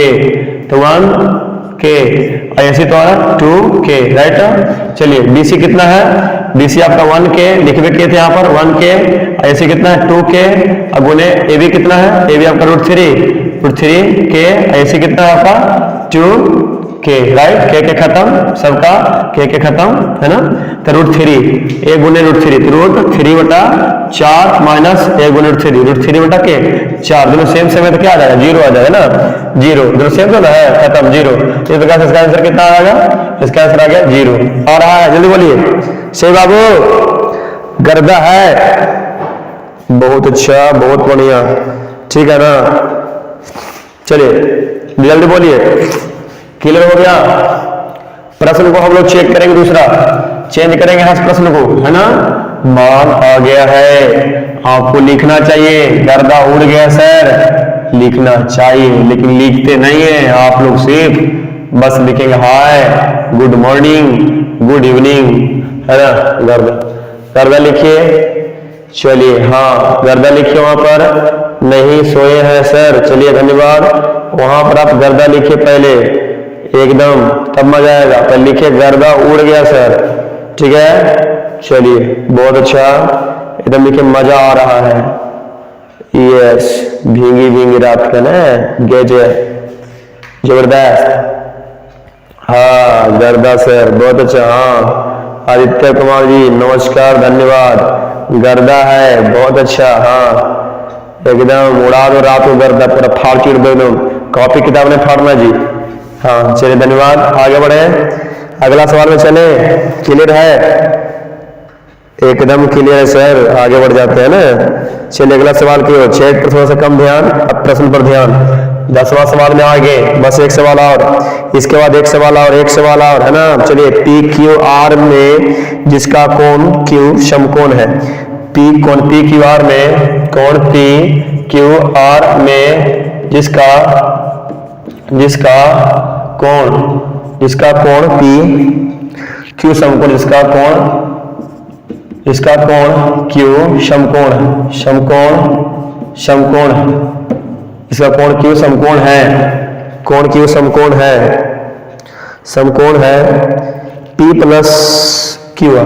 तो 1K, और AC तो है 2K, राइट। चलिए BC कितना है, BC आपका 1K लिखे किए थे यहाँ पर 1K, और AC कितना है 2K, अब गुने AB कितना है, AB आपका √3K, AC कितना है आपका 2K, राइट, के खत्म, सबका के खत्म, है ना, तो √3, ए गुने √3, तो √3 बटा 4 माइनस ए गुने √3 बटा के 4, दोनों सेम है तो क्या आ जाएगा, 0 आ जाएगा ना, 0, दोनों सेम तो ना है, खत्म 0, इस प्रकार से इसका आंसर कितना आ जाएगा, इसका आंसर आ गया 0, आ रहा है, जल्दी बोलिए, सही बाबू, गर्दा है, बहुत अच्छा, बहुत बढ़िया, ठीक है ना। चलिए जल्दी बोलिए, क्लियर हो गया। प्रश्न को हम लोग चेक करेंगे, दूसरा चेंज करेंगे यहाँ से प्रश्न को, है ना, मान आ गया है, आपको लिखना चाहिए, गर्दा उड़ गया सर, लिखना चाहिए, लेकिन लिखते नहीं है आप लोग, सिर्फ बस लिखेंगे हाय, गुड मॉर्निंग, गुड इवनिंग, है ना, गर्दा लिखिए, चलिए हाँ गर्दा लिखिए, वहां पर नहीं सोए हैं सर, चलिए धन्यवाद, वहां पर आप गर्दा लिखिए पहले एकदम, तब मजा आएगा, पहले लिखिए गर्दा उड़ गया सर, ठीक है, चलिए बहुत अच्छा, एकदम लिखिए, मजा आ रहा है, यस, भींगी भींगी रात का ना गेजे, जबरदस्त, हाँ गर्दा सर, बहुत अच्छा, हाँ आदित्य कुमार जी नमस्कार, धन्यवाद, गर्दा है, बहुत अच्छा, हाँ एकदम उड़ा दो रात को गर्दा, पूरा फाड़ चीड़ दो एकदम, कॉपी किताब ने फाड़ना जी, हाँ चलिए धन्यवाद, आगे बढ़े, अगला सवाल में चले, क्लियर है, एकदम क्लियर है सर, आगे बढ़ जाते हैं ना। चलिए अगला सवाल की ओर, चैट पर थोड़ा सा कम ध्यान, अब प्रश्न पर ध्यान। 10वां सवाल में आ गए, बस एक सवाल और, इसके बाद एक सवाल और, एक सवाल और, है ना। चलिए, पी क्यू आर में जिसका कोण क्यू समकोण है, पी कोण पी क्यू आर में कोण पी क्यू आर में जिसका कोण पी क्यू समकोण, जिसका कोण क्यू समकोण है, इसका कोण क्यू समकोण है, कोण क्यू समकोण है P plus Q R,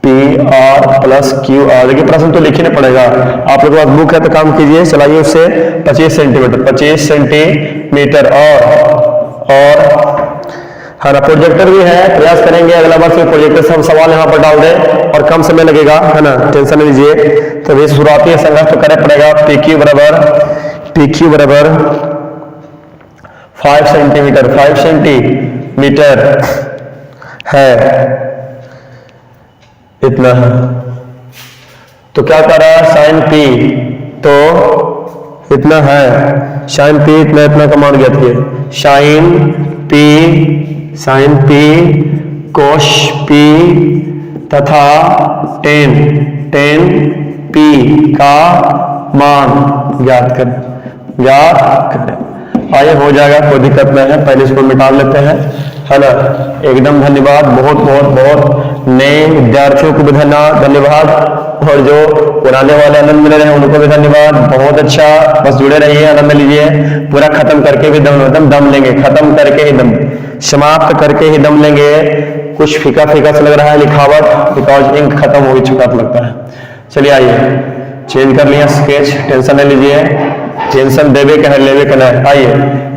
PR plus Q R. देखिए प्रश्न तो लिखना पड़ेगा, आप लोगों के पास बुक है तो काम कीजिए, चलाइए उससे 25 सेंटीमीटर और है ना, प्रोजेक्टर भी है, प्रयास करेंगे अगला बार से प्रोजेक्टर सब सवाल यहाँ पर डाल दें और कम समय लगेगा, है ना, टेंशन नहीं लीजिए। तो भी शुरुआती संघर्ष तो करना पड़ेगा। PQ बराबर 5 सेंटीमीटर है, इतना है। तो क्या कर रहा है साइन P, तो इतना है साइन P, इतना का मान ज्ञात किए, साइन P कोश P तथा टेन P का मान ज्ञात करें। आइए हो जाएगा, कोई दिक्कत नहीं है, पहले इसको मिटा लेते हैं, है ना। एकदम धन्यवाद, बहुत नए विद्यार्थियों को भी धन्यवाद, और जो पुराने वाले आनंद मिल रहे हैं उनको भी धन्यवाद। बहुत अच्छा, बस जुड़े रहिए, आनंद लीजिए। पूरा खत्म करके भी दम लेंगे, खत्म करके ही दम, समाप्त करके ही दम लेंगे। कुछ फीका सा लग रहा है लिखावट, बिकॉज इंक खत्म हो चुका लगता है। चलिए आइए, चेंज कर लिया स्केच, टेंशन नहीं लीजिए, टेंशन देवे का है लेवे का है। आइए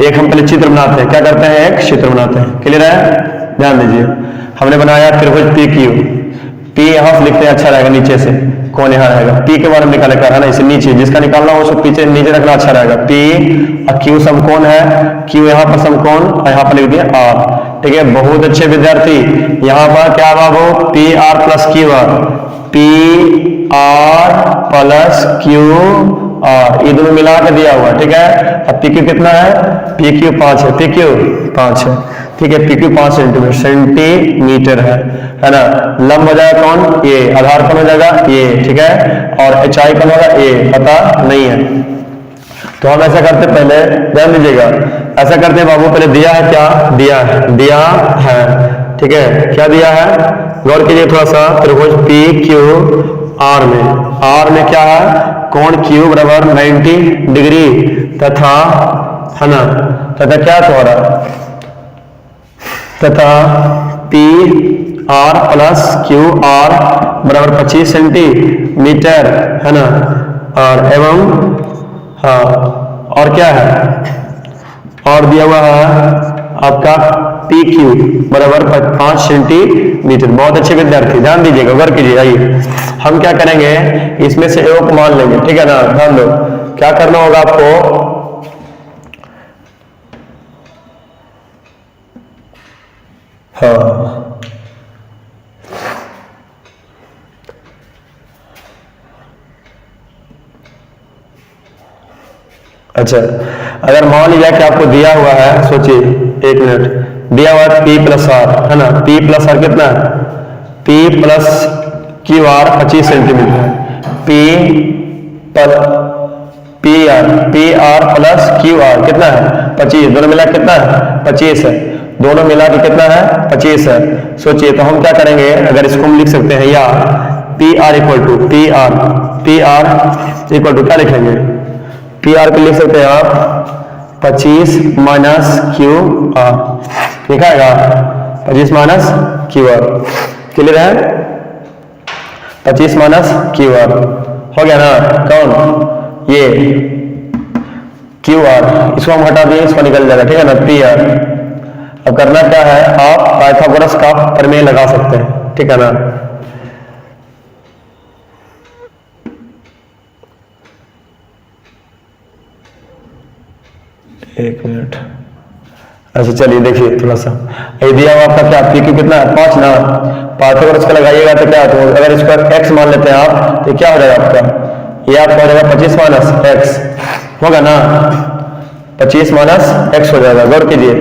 एक हम पहले चित्र बनाते हैं, क्या करते हैं, एक चित्र बनाते हैं, क्लियर है, ध्यान दीजिए। हमने बनाया त्रिभुज PQ, P यहाँ से लिखते हैं, अच्छा रहेगा, नीचे से कौन यहाँ रहेगा, P के बारे में निकाले का है ना, इसे नीचे, जिसका निकालना हो उसको पीछे नीचे रखना अच्छा रहेगा। P और Q समकोण है, Q यहाँ पर समकोण और यहाँ पर लिख दिया R, ठीक है। बहुत अच्छे विद्यार्थी, यहाँ पर क्या बाबू, PR plus QR, PR plus QR, ये दोनों मिला के दिया हुआ, ठीक है। अब PQ कितना है, PQ 5 है, PQ 5 है, ठीक है। PQ 5 सेंटीमीटर है ना। लंब हो जाएगा कौन, ये, आधार कौन हो जाएगा ये, ठीक है, और HI कौन होगा ये, पता नहीं है। तो हम ऐसा करते, पहले ध्यान दीजिएगा, ऐसा करते हैं बाबू, पहले दिया है, क्या दिया है, ठीक है, क्या दिया है, गौर कीजिए थोड़ा सा। त्रिभुज PQR में क्या है, कोण Q बराबर 90 डिग्री तथा, है ना, तथा क्या तुम्हारा, तथा PR प्लस QR बराबर 25 सेंटीमीटर, है ना, और एवं हाँ, और क्या है, और दिया हुआ है आपका PQ बराबर 5 सेंटीमीटर। बहुत अच्छे विद्यार्थी, ध्यान दीजिएगा, गौर कीजिए। आइए हम क्या करेंगे, इसमें से एक मान लेंगे, ठीक है ना, ध्यान दो। क्या करना होगा आपको, हाँ, अच्छा, अगर मान लिया कि आपको दिया हुआ है, सोचिए एक मिनट, दिया हुआ है P प्लस R, है ना, P प्लस R कितना है, P प्लस QR 25 सेंटीमीटर है, PR प्लस QR कितना है 25, दोनों मिला कितना है 25 है, दोनों मिला के कितना है 25 है। सोचिए, तो हम क्या करेंगे, अगर इसको हम लिख सकते हैं, या PR इक्वल टू क्या लिखेंगे, PR को लिख सकते हैं आप 25 माइनस QR, लिखा है 25 माइनस QR, क्लियर है, 25 माइनस QR हो गया ना, कौन ये QR, इसको हम हटा दिए, इसको निकल जाएगा, ठीक है ना, PR। अब करना क्या है, आप पाइथागोरस का प्रमेय लगा सकते हैं, ठीक है ना। एक मिनट, अच्छा चलिए देखिए थोड़ा सा, ये दिया हुआ आपका क्या PQ कितना है 5 ना, पाइथागोरस का लगाइएगा तो क्या, तो अगर इसका x मान लेते हैं आप तो क्या हो जाएगा आपका, ये आपका हो जाएगा 25 माइनस एक्स होगा ना, 25 माइनस एक्स हो जाएगा। गौर कीजिए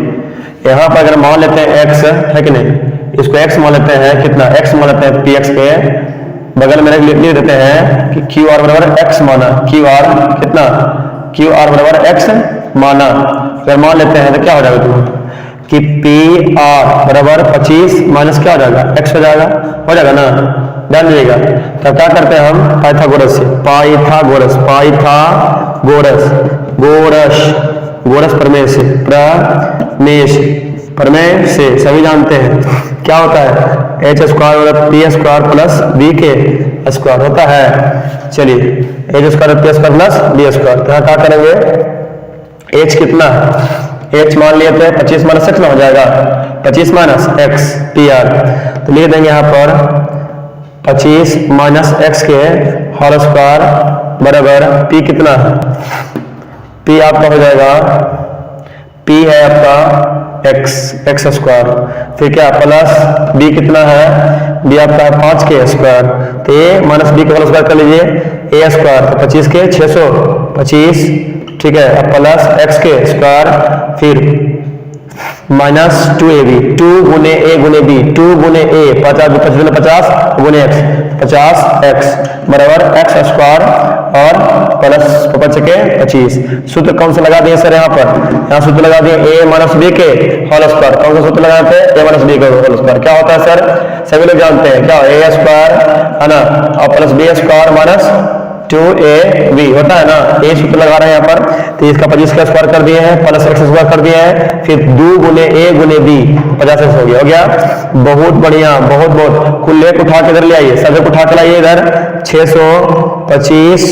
यहाँ पर अगर मान लेते हैं एक्स है कि नहीं, इसको एक्स मान लेते हैं, कितना एक्स मान लेते हैं, पी एक्स के बगल में लिख देते हैं कि क्यू आर बराबर एक्स माना, क्यू आर कितना, क्यू आर बराबर एक्स माना। अगर मान लेते हैं तो क्या हो जाएगा तुम कि पी आर बराबर 25 माइनस क्या हो जाएगा, एक्स हो जाएगा ना। ध्यान दीजिएगा, तो क्या करते हैं हम पाइथागोरस से, पाइथागोरस गोरस प्रमेय से सभी जानते हैं क्या होता है, H square P square plus B के स्क्वायर होता है। चलिए H square P square plus B square, तो यहाँ क्या करेंगे, एच कितना, एच मान लिए थे 25 माइनस एक्स में हो जाएगा, 25 माइनस एक्स पी आर, तो लिख देंगे यहाँ पर 25 माइनस एक्स के होल स्क्वायर बराबर पी कितना, पी आपका हो जाएगा, पी है आपका एक्स स्क्वायर, फिर क्या प्लस बी कितना है, बी आपका है 5 के स्क्वायर, तो ए माइनस बी के होल स्क्वायर कर लीजिए, ए स्क्वायर तो 25 के 625, ठीक है, अब प्लस एक्स के स्क्वायर, फिर माइनस 2ab, 2 गुने ए गुने बी, 2 गुने ए 50 50 गुने एक्स, 50 एक्स बराबर एक्स स्क्वायर और प्लस 5 के 25। सूत्र कौन सा लगा दिए सर, यहाँ सूत्र लगा दिए ए माइनस बी के होल स्क्वायर, कौन सा सूत्र लगाते हैं, ए माइनस बी के होल स्क्वायर, क्या होता है सर, सभी लोग जानते हैं क्या, ए स्क्वायर है ना और plus B square minus 2ab होता है ना, ए सूत्र लगा रहे हैं यहाँ पर, तो इसका 25 का स्क्वायर कर दिए हैं, प्लस एक्स स्क्वायर कर दिए हैं, फिर 2 गुने ए गुने बी 50 एक्स हो गया, बहुत बढ़िया, बहुत कुल एक उठा के इधर ले आइए, सब उठा के लाइए इधर, 625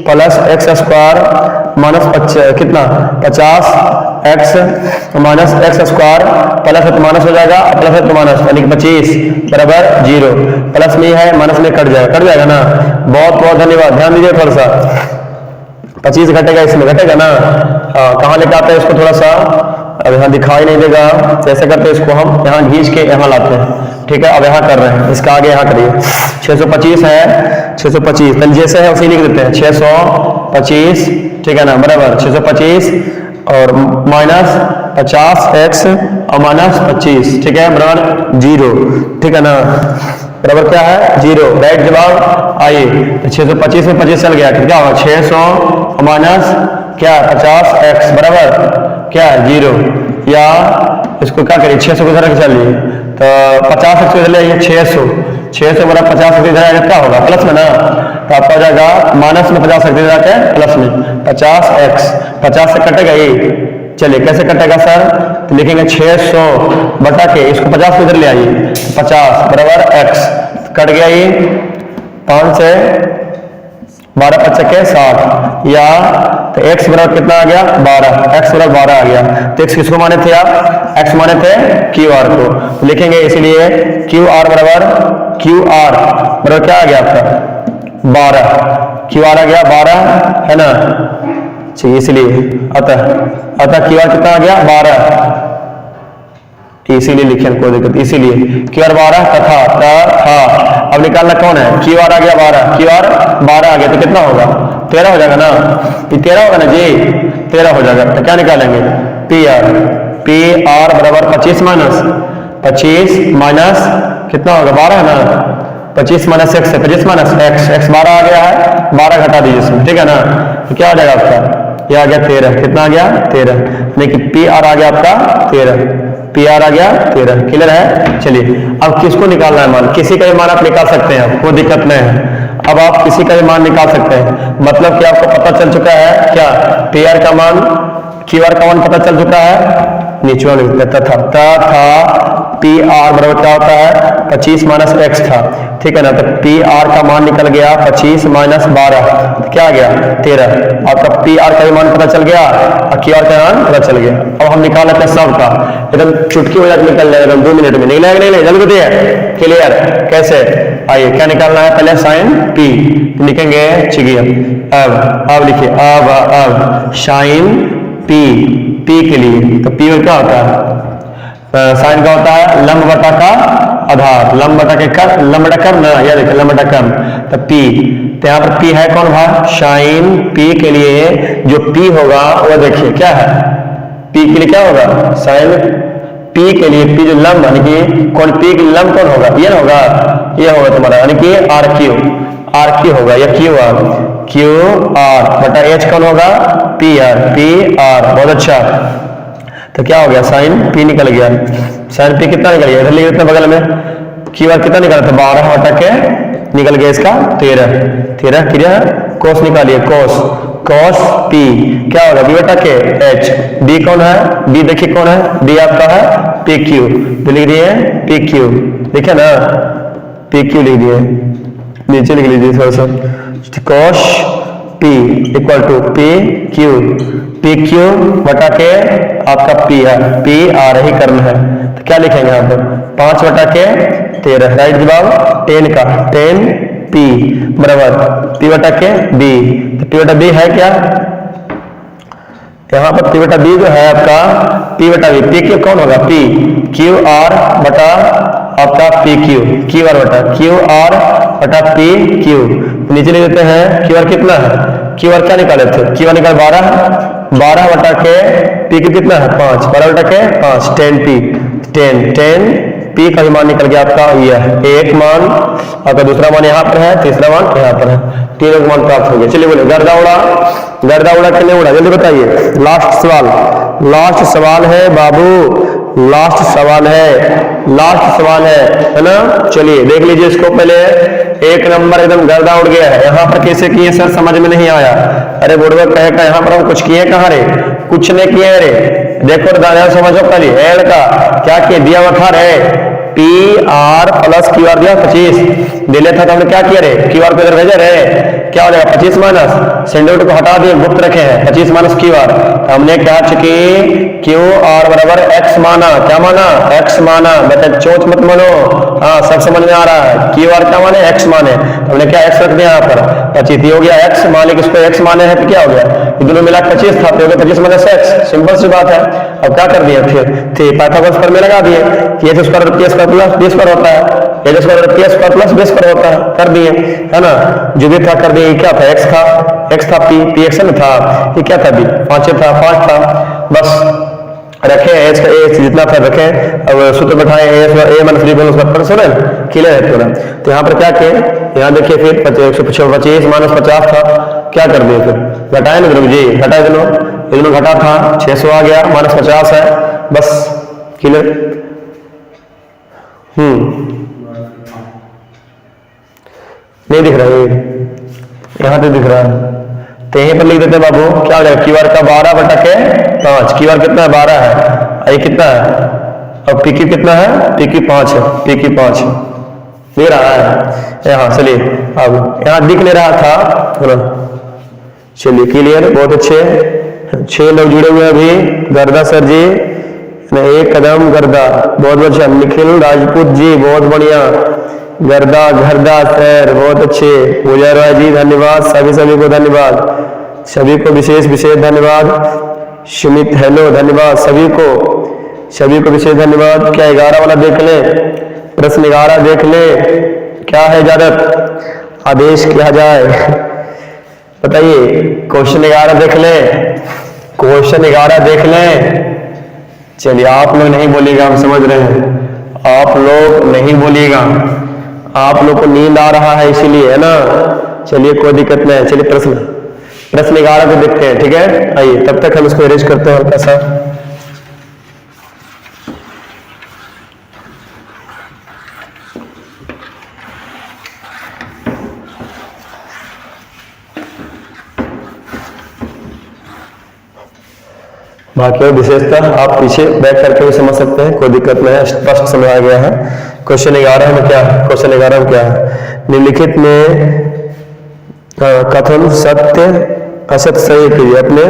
प्लस एक्स स्क्वायर माइनस कितना 50 x minus x square, plus है तो माइनस हो जाएगा, प्लस है तो माइनस, यानी 25 बराबर 0, प्लस में है माइनस में कट जाएगा ना। बहुत धन्यवाद, ध्यान दीजिए थोड़ा सा, 25 घटेगा इसमें, घटेगा ना, हाँ कहाँ लेके आते हैं इसको, थोड़ा सा अब यहाँ दिखाई नहीं देगा, जैसे करते हैं इसको हम यहाँ खींच के यहाँ लाते हैं, ठीक है, अब यहाँ कर रहे हैं, इसका आगे यहाँ करिए, 625 है, 625 तो जैसे है उसी लिख देते हैं, 625 ठीक है ना, बराबर 625 और माइनस 50 एक्स और माइनस 25, ठीक है, बराबर 0, ठीक है ना, बराबर क्या है 0, राइट जवाब। आइए 625 में 25 चल गया, क्या होगा 600 माइनस क्या 50 एक्स बराबर क्या है 0, या इसको क्या करिए 600 को इधर चलिए, तो 50 एक्स इधर ले आइए, 600 बराबर 50 एक्स इधर आएगा, क्या होगा प्लस में ना, तो आपका हो जाएगा माइनस में 50 एक्स इधर आके प्लस में 50 एक्स, 50 से कटेगा ये, चलिए कैसे कटेगा सर, तो लिखेंगे 600 बटा के इसको 50 को इधर ले आइए, 50 बराबर एक्स, कट गया ये 5 से 12 5 के 60, या तो x बराबर कितना आ गया 12, x बराबर 12 आ गया, तो x किसको माने थे आप, x माने थे QR को, तो लिखेंगे इसीलिए QR बराबर क्या आ गया आपका 12, QR आ गया 12 है ना, चाहिए इसलिए अतः QR कितना आ गया 12, इसीलिए लिखे कोई दिक्कत, इसीलिए QR 12 तथा अब निकालना कौन है, QR आ गया 12 आ गया, तो कितना होगा 13 हो जाएगा ना, ये 13 होगा ना जी, 13 हो जाएगा, तो क्या निकालेंगे PR बराबर 25 माइनस कितना होगा 12 ना, 25 माइनस एक्स है, 25 माइनस एक्स 12 आ गया है, 12 घटा दीजिए इसमें, ठीक है ना, तो क्या हो जाएगा आपका, ये आ गया 13, कितना आ गया 13, लेकिन PR आ गया आपका 13, PR आ गया 13, क्लियर है। चलिए अब किसको निकालना है मान, किसी का भी मान आप निकाल सकते हैं, कोई दिक्कत नहीं है, अब आप किसी का भी मान निकाल सकते हैं, मतलब कि आपको पता चल चुका है क्या, PR का मान QR का मान पता चल चुका है, नीचे तथा PR बराबर क्या होता है 25 माइनस एक्स था, ठीक है ना, तो PR का मान निकल गया 25 माइनस 12, क्या आ गया 13, आपका PR का भी मान पता चल गया और QR का मान पता चल गया। अब हम निकाल लेते हैं सबका, एकदम चुटकी हो जाकर निकल जाएगा, 2 मिनट में निकलेगा, नहीं जल्दी बताइए, क्लियर कैसे, आइए क्या निकालना है, पहले साइन P लिखेंगे, चलिए अब लिखिए, अब साइन P के लिए, तो P क्या होता है, साइन का होता है लंब बटा का आधार, लंब बटा के कर, लंब बटा कर ना, या देखिए लंब बटा कर, तो पी, तो यहाँ पर पी है कौन भाई, साइन पी के लिए जो पी होगा वो देखिए क्या है, पी के लिए क्या होगा, साइन पी के लिए पी जो लंब यानी कि कौन, पी के लंब कौन होगा, ये ना होगा, ये होगा तुम्हारा यानी कि आर क्यू होगा, या क्यू आर बटा एच कौन होगा, पी आर, बहुत अच्छा। तो क्या हो गया, साइन पी निकल गया, साइन पी कितना निकल गया, इधर ले लेते हैं बगल में, क्यू आर कितना निकला था, 12 बटा के निकल गया इसका 13 क्रिया कोस निकालिए, कोस पी क्या होगा, बी बटा के एच, डी कौन है, डी देखिए कौन है, डी आपका है पी क्यू, तो लिख दिए पी क्यू, देखिए ना पी क्यू लिख दिए, नीचे लिख लीजिए थोड़ा सा, cos P equal to P Q बटा के आपका पी आर ही करना है, तो क्या लिखेंगे यहाँ पर 5 बटा के 13, राइट जवाब 10 का 10 पी बराबर पी बटा के बी, तो पी बटा बी है क्या, यहाँ पर पी बटा बी जो है आपका पी बटा बी, पी क्यू कौन होगा, पी क्यू आर बटा आपका पी क्यू आर बटा पी क्यू, नीचे ले लेते हैं क्यू आर कितना है, क्यू आर क्या निकाले थे, क्यू आर निकाल 12 बटा के पी क्यू कितना है 5, 12 बटा के 5 10 पी का भी मान निकल गया आपका, यह एक मान आपका, दूसरा मान यहाँ पर है, तीसरा मान यहाँ पर है, तीनों मान प्राप्त हो गया। चलिए बोले गर्दा उड़ा कितने उड़ा, जल्दी बताइए, लास्ट सवाल है बाबू, लास्ट सवाल है ना, चलिए देख लीजिए इसको पहले, एक नंबर एकदम गर्दा उड़ गया है, यहाँ पर कैसे किए सर समझ में नहीं आया, अरे बुढ़वा कहेगा यहाँ पर हम कुछ किए कहाँ रे, कुछ नहीं किए रे, देखो दादा समझो पहले एड का क्या किया, दिया हुआ था रे, P R plus Q R दिया 25 दिले था, तो हमने क्या किया रे, क्यू आर को इधर भेजा रे, क्या हो जाएगा 25 माइनस सेंडर को हटा दिए, गुप्त रखे हैं 25 माइनस क्यू आर, तो हमने क्या चुकी क्यू आर बराबर एक्स माना, क्या माना एक्स माना, बेटा चोच मत मानो, हाँ सब समझ में आ रहा है, क्यू आर क्या माने एक्स माने, तो हमने क्या एक्स रख दिया यहाँ पर 25 हो गया एक्स, मान लीजिए इसको एक्स माने हैं तो क्या हो गया, दोनों मिला 25 था, तो 25 माइनस एक्स, सिंपल सी बात है। अब क्या कर दिए फिर पाइथागोरस पर में लगा दिए कि H square P square plus B square होता है, H square P square plus B square होता है, कर दिए है ना, जो भी था कर दिए, क्या था एक्स था पी एक्स में था, ये क्या था बी 5 था, बस रखे एच का एच जितना था रखे, अब सूत्र बैठाए ए माइनस बी उसका पर सुने क्लियर है पूरा, तो यहाँ पर क्या किए, यहाँ देखिए फिर 125 माइनस 50 था, क्या कर दिए फिर घटाए ना ध्रुव जी, घटाए दोनों घटा था 600 आ गया माइनस 50 है, बस क्लियर। नहीं दिख रहा है, यहाँ पे दिख रहा है, तो यहीं पर लिख देते बाबू, क्या हो जाएगा क्यू आर का 12 बटा के 5, क्यू आर कितना है 12 है, ये कितना है, अब पी क्यू कितना है, पी क्यू 5 है, पी क्यू 5 दे रहा है यहाँ, चलिए अब यहाँ दिख ले रहा था, चलिए क्लियर, बहुत अच्छे 6 लोग जुड़े हुए अभी, गर्दा सर जी, एक कदम गर्दा, बहुत अच्छा, निखिल राजपूत जी बहुत बढ़िया, गर्दा सर बहुत अच्छे, पूजा रॉय जी धन्यवाद, सभी को धन्यवाद, सभी को विशेष धन्यवाद, सुमित हेलो धन्यवाद, सभी को विशेष धन्यवाद। क्या 11 वाला देख ले, प्रश्न 11 देख ले, क्या है इजाजत, आदेश किया जाए, बताइए क्वेश्चन 11 देख ले, चलिए आप लोग नहीं बोलिएगा, हम समझ रहे हैं, आप लोग नहीं बोलिएगा, आप लोग को नींद आ रहा है इसीलिए है ना, चलिए कोई दिक्कत नहीं है, चलिए प्रश्न 11 को देखते हैं, ठीक है, आइए तब तक हम इसको अरेंज करते हैं कैसा, बाकी और विशेषता आप पीछे बैक करके भी समझ सकते हैं, कोई दिक्कत नहीं है, स्पष्ट समझ आ गया है। क्वेश्चन 11 में क्या है, निम्नलिखित में कथन सत्य असत्य सही कीजिए, अपने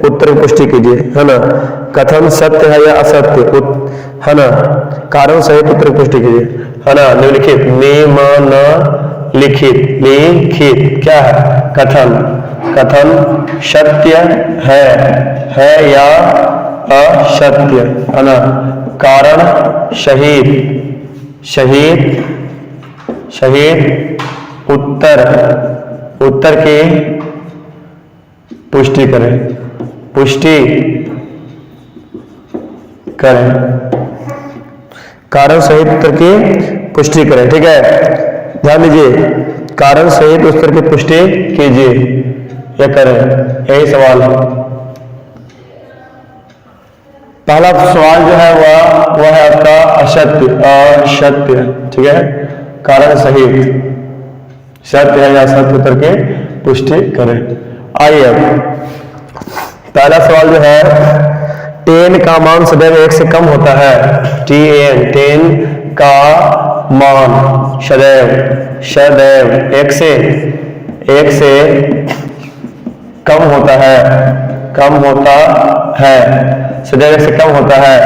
उत्तर की पुष्टि कीजिए, है ना, कथन सत्य है या असत्य है ना, कारण सहित उत्तर की पुष्टि कीजिए, है ना, लिखित क्या है, कथन सत्य है या असत्य, है ना, कारण शहीद, शहीद, उत्तर, उत्तर की पुष्टि करें, पुष्टि करें, कारण सहित उत्तर की पुष्टि करें। ठीक है, ध्यान दीजिए, कारण सहित उत्तर की पुष्टि कीजिए या करें, यही सवाल है। पहला सवाल जो है वह है आपका असत्य, असत्य। ठीक है, कारण सहित सत्य है या असत्य उत्तर के पुष्टि करें। आइए अब पहला सवाल जो है, 10 का मान सदैव 1 से कम होता है। TN 10 का मान सदैव, सदैव 1 से कम होता है, कम होता है, सदैव 1 से कम होता है,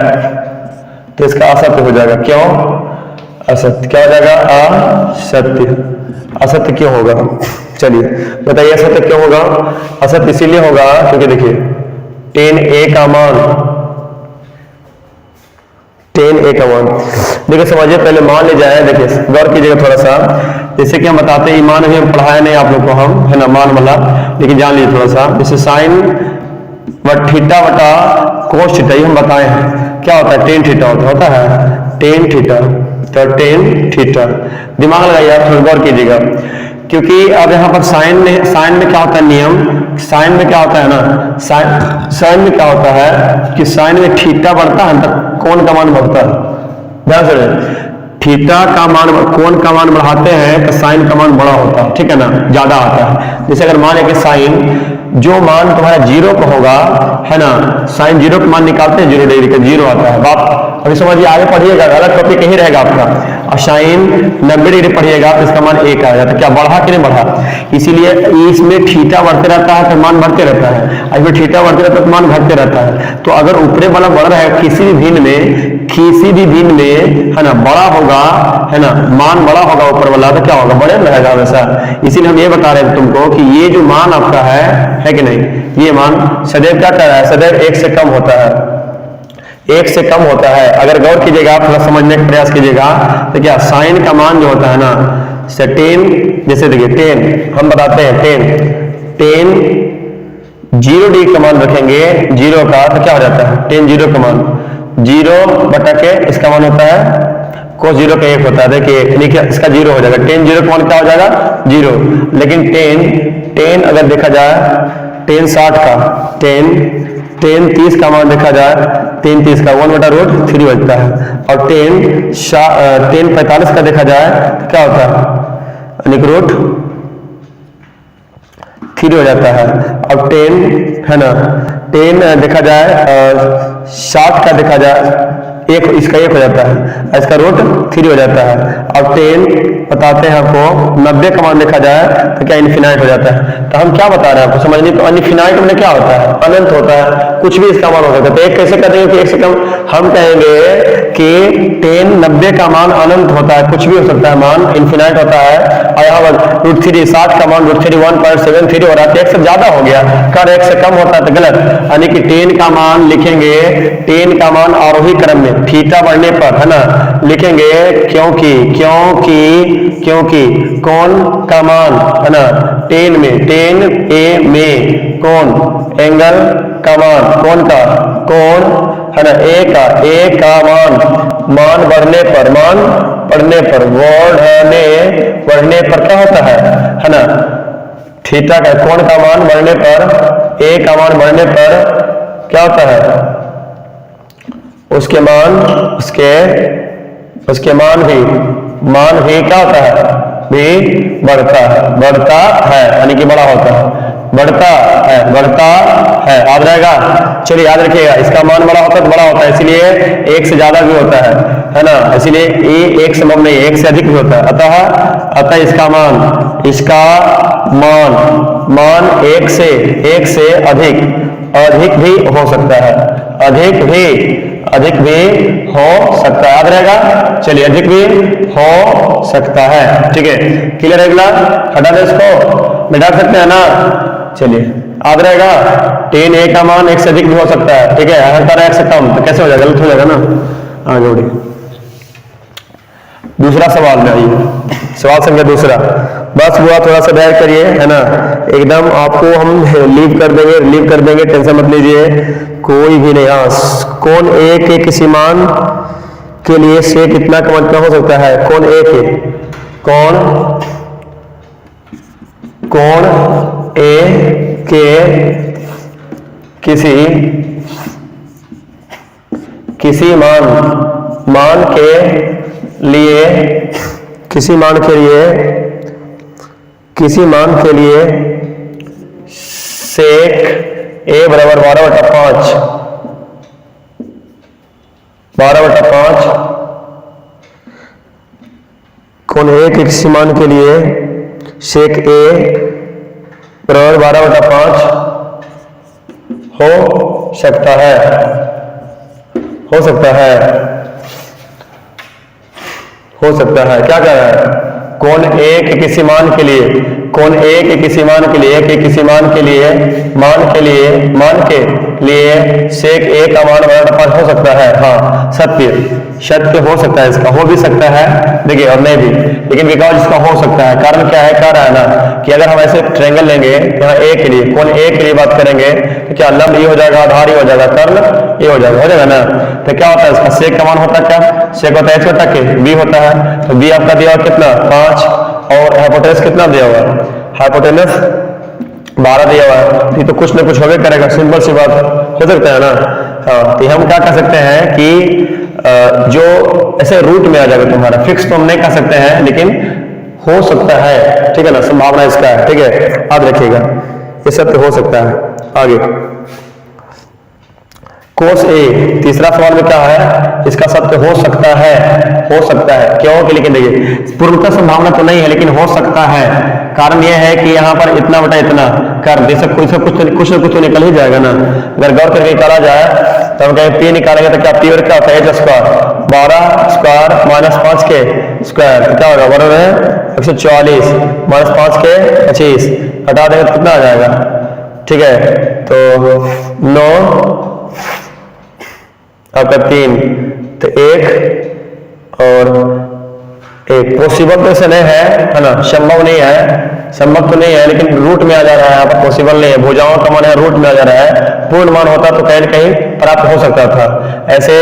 तो इसका असत्य हो जाएगा। क्यों असत्य? क्या हो जाएगा? असत्य। असत्य क्यों होगा? चलिए बताइए असत्य क्यों होगा? असत्य इसीलिए होगा क्योंकि देखिए 10A का मान, 10A का मान, देखिए समझिए, पहले मान ले जाए, देखिए गौर कीजिएगा थोड़ा सा। जैसे कि हम बताते हैं, मान अभी पढ़ाया नहीं आप लोग को हम, है ना, मान वाला, लेकिन जान लीजिए थोड़ा सा। जैसे साइन थीटा बटा कोस थीटा, ये हम बताए हैं क्या होता है, टेन थीटा होता है, टेन थीटा, तो टेन थीटा। दिमाग लगाइए आप, थोड़ा गौर कीजिएगा, क्योंकि अब यहाँ पर साइन में क्या होता है नियम, साइन में क्या होता है ना, साइन में क्या होता है कि साइन में थीटा बढ़ता है तो कोण का मान बढ़ता है। ध्यान से, थीटा का मान, कोण का मान बढ़ाते हैं तो साइन का मान बड़ा होता है, ठीक है ना, ज्यादा आता है। जैसे अगर मान लें कि साइन, जो मान तुम्हारा 0 का होगा, है ना, साइन 0 का मान निकालते हैं 0 डिग्री का 0 आता है। बात अभी समझिए, आगे पढ़िएगा, अलग टॉपिक यही रहेगा आपका। और साइन 90 डिग्री पढ़िएगा तो इसका मान 1 आ जाता है। क्या बढ़ा कि नहीं बढ़ा? इसीलिए इस थीटा बढ़ते रहता है तो मान बढ़ते रहता है, इसमें थीटा बढ़ते रहता है तो मान घटते रहता है। तो अगर ऊपरी वाला बढ़ रहा है किसी भी भिन्न में, है ना, बड़ा होगा, है ना, मान बड़ा होगा ऊपर वाला, तो क्या होगा, बड़े रहेगा हमेशा। इसीलिए हम ये बता रहे हैं तुमको कि ये जो मान आपका है कि नहीं, ये मान सदैव क्या कर रहा है, सदैव 1 से कम होता है, 1 से कम होता है। अगर गौर कीजिएगा, आप थोड़ा समझने का प्रयास कीजिएगा, तो क्या साइन का मान जो होता है ना, 10, जैसे देखिए 10 हम बताते हैं, 10 0 डिग्री का मान रखेंगे 0 का, तो क्या हो जाता है, 10 0 का मान 0 बटा के इसका मान होता है cos 0 का 1 होता है। देखिए इसका 0 हो जाएगा, 10 0 का मान क्या हो जाएगा, 0। लेकिन 10 अगर देखा जाए, 10 60 का, 10 30 का मान देखा जाए, 10 30 का 1/√3 बचता है। और 10 45 का देखा जाए तो क्या होता है, √3 हो जाता है। अब 10, है ना, 10 देखा जाए, 60 का देखा जाए, इसका 1 हो जाता है, इसका √3 हो जाता है। अब 10 बताते हैं आपको, 90 का मान देखा जाए तो क्या इनफिनाइट हो जाता है। तो हम क्या बता रहे हैं आपको समझने, तो इनफिनाइट में क्या होता है, अनंत होता है, कुछ भी इसका मान हो सकता है। तो एक कैसे कर देंगे कि 1 से कम, हम कहेंगे कि 10 90 का मान अनंत होता है, कुछ भी हो सकता है, मान इनफिनाइट होता है। और यहाँ पर √3 60 का मान √3 1.73 हो रहा है, 1 से ज्यादा हो गया, कर 1 से कम होता है तो गलत। यानी कि 10 का मान लिखेंगे, 10 का मान आरोही क्रम में थीटा बढ़ने पर, है ना, लिखेंगे, क्योंकि कोण का मान, है ना, 10A में कोण, एंगल का मान, कोण का, कोण, है ना, A का मान बढ़ने पर, बढ़ने पर क्या होता है ना, थीटा का, कोण का मान बढ़ने पर, A का मान बढ़ने पर क्या होता है, उसके मान भी क्या होता है, भी बढ़ता है, यानी कि बड़ा होता है, बढ़ता है, याद रहेगा। चलिए याद रखिएगा, इसका मान बड़ा होता है तो बड़ा होता है, इसलिए 1 से ज्यादा भी होता है ना, इसलिए ये 1 संभव नहीं है, 1 से अधिक भी होता है। अतः इसका मान 1 से अधिक भी हो सकता है, अधिक भी हो सकता है, याद रहेगा। चलिए, अधिक भी हो सकता है, ठीक है, क्लियर है। अगला हटा दे इसको, मिटा सकते हैं ना, चलिए याद रहेगा। 10A का मान 1 से अधिक भी हो सकता है, ठीक है, हर तरह 1 से कम, तो कैसे हो जाएगा, गलत हो जाएगा ना। आगे बढ़िए, दूसरा सवाल में आइए, सवाल संख्या दूसरा। बस हुआ, थोड़ा सा धैर्य करिए, है ना, एकदम आपको हम रिलीव कर देंगे, टेंशन मत लीजिए, कोई भी नहीं। हाँ, कौन ए के किसी मान के लिए सेक इतना का हो सकता है? कौन ए के किसी मान के लिए सेक ए बराबर 12/5 कौन ए के किसी मान के लिए सेक ए बराबर 12/5 हो सकता है। क्या कह रहा है? कौन ए के किसी मान के लिए सेक ए का मान 12/5 हो सकता है। हाँ, सत्य हो सकता है, इसका हो भी सकता है, देखिए, और नहीं भी, लेकिन बिकॉज इसका हो सकता है, कारण क्या है? कह रहा है ना कि अगर हम ऐसे ट्रायंगल लेंगे यहाँ ए के लिए, कौन ए के लिए बात करेंगे तो क्या लंब ये हो जाएगा, आधार ये हो जाएगा, कर्ण ये हो जाएगा ना। तो क्या होता है इसका? सेक का मान होता है क्या? सेक होता है छोटा के बी होता है, तो बी आपका दिया हुआ कितना? 5, और हाइपोटेनस कितना दिया हुआ है? हाइपोटेनस 12 दिया हुआ है, ये तो कुछ ना कुछ होगा करेगा, सिंपल सी बात हो सकता है ना। हाँ, तो हम क्या कह सकते हैं कि जो ऐसे रूट में आ जाएगा तुम्हारा, फिक्स तो हम नहीं कह सकते हैं, लेकिन हो सकता है, ठीक है ना, संभावना इसका है, ठीक है, याद रखिएगा, ये सत्य हो सकता है। आगे कोस ए, तीसरा सवाल में क्या है? इसका सत्य हो सकता है, क्यों? कि लेकिन देखिए, पूर्णतः संभावना तो नहीं है, लेकिन हो सकता है। कारण यह है कि यहाँ पर इतना बटा इतना कर दे, कुछ ना कुछ तो निकल ही जाएगा ना। अगर गौर करके निकाला जाए तो हम कहें पी निकालेंगे तो क्या पी और क्या होता है? h² 12 स्क्वायर माइनस 5 के स्क्वायर, क्या होगा? बराबर है 144 माइनस 5 के 25, हटा देंगे तो कितना आ जाएगा? ठीक है, तो 9 आपका 3, तो 1 और 1 पॉसिबल तो ऐसे नहीं है ना, संभव तो नहीं है, लेकिन रूट में आ जा रहा है, आप पॉसिबल नहीं है, भुजाओं का मान है रूट में आ जा रहा है, पूर्ण मान होता तो कहीं न कहीं प्राप्त हो सकता था, ऐसे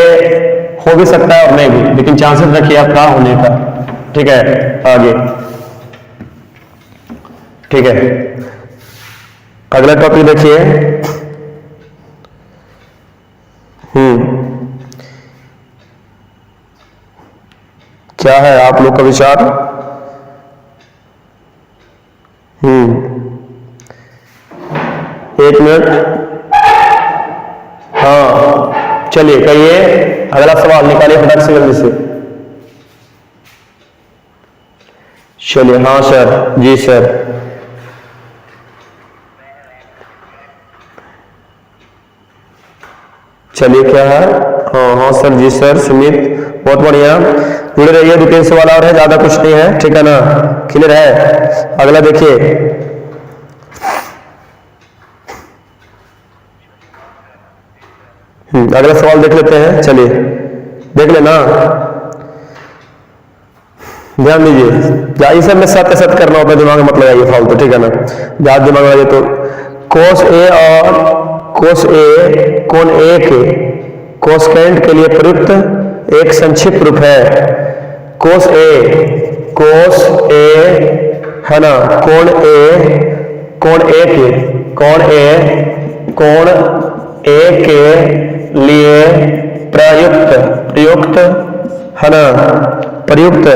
हो भी सकता है और नहीं भी, लेकिन चांसेस रखिए आपका होने का। ठीक है, आगे ठीक है, अगला टॉपिक देखिए। क्या है आप लोग का विचार? एक मिनट, हाँ चलिए कहिए, अगला सवाल निकालिए फटाक से जल्दी से। चलिए, हाँ सर, जी सर। चलिए, क्या है? हाँ सर, जी सर, सुमित, बहुत बढ़िया, जुड़े रहिए, 2-3 सवाल और है, ज्यादा कुछ नहीं है, ठीक है ना, क्लियर है। अगला देखिए, अगला सवाल देख लेते हैं, चलिए देख लेना, ध्यान दीजिए, इसे में सत्य सत्य करना होता है, दिमाग में मत लगाइए फालतू, ठीक है ना, ज्यादा दिमाग लगाइए तो कोस ए और कोस ए कौन ए के कोसकेंट के लिए प्रयुक्त एक संक्षिप्त रूप है। कोस ए है ना, कौन ए के लिए प्रयुक्त है ना, प्रयुक्त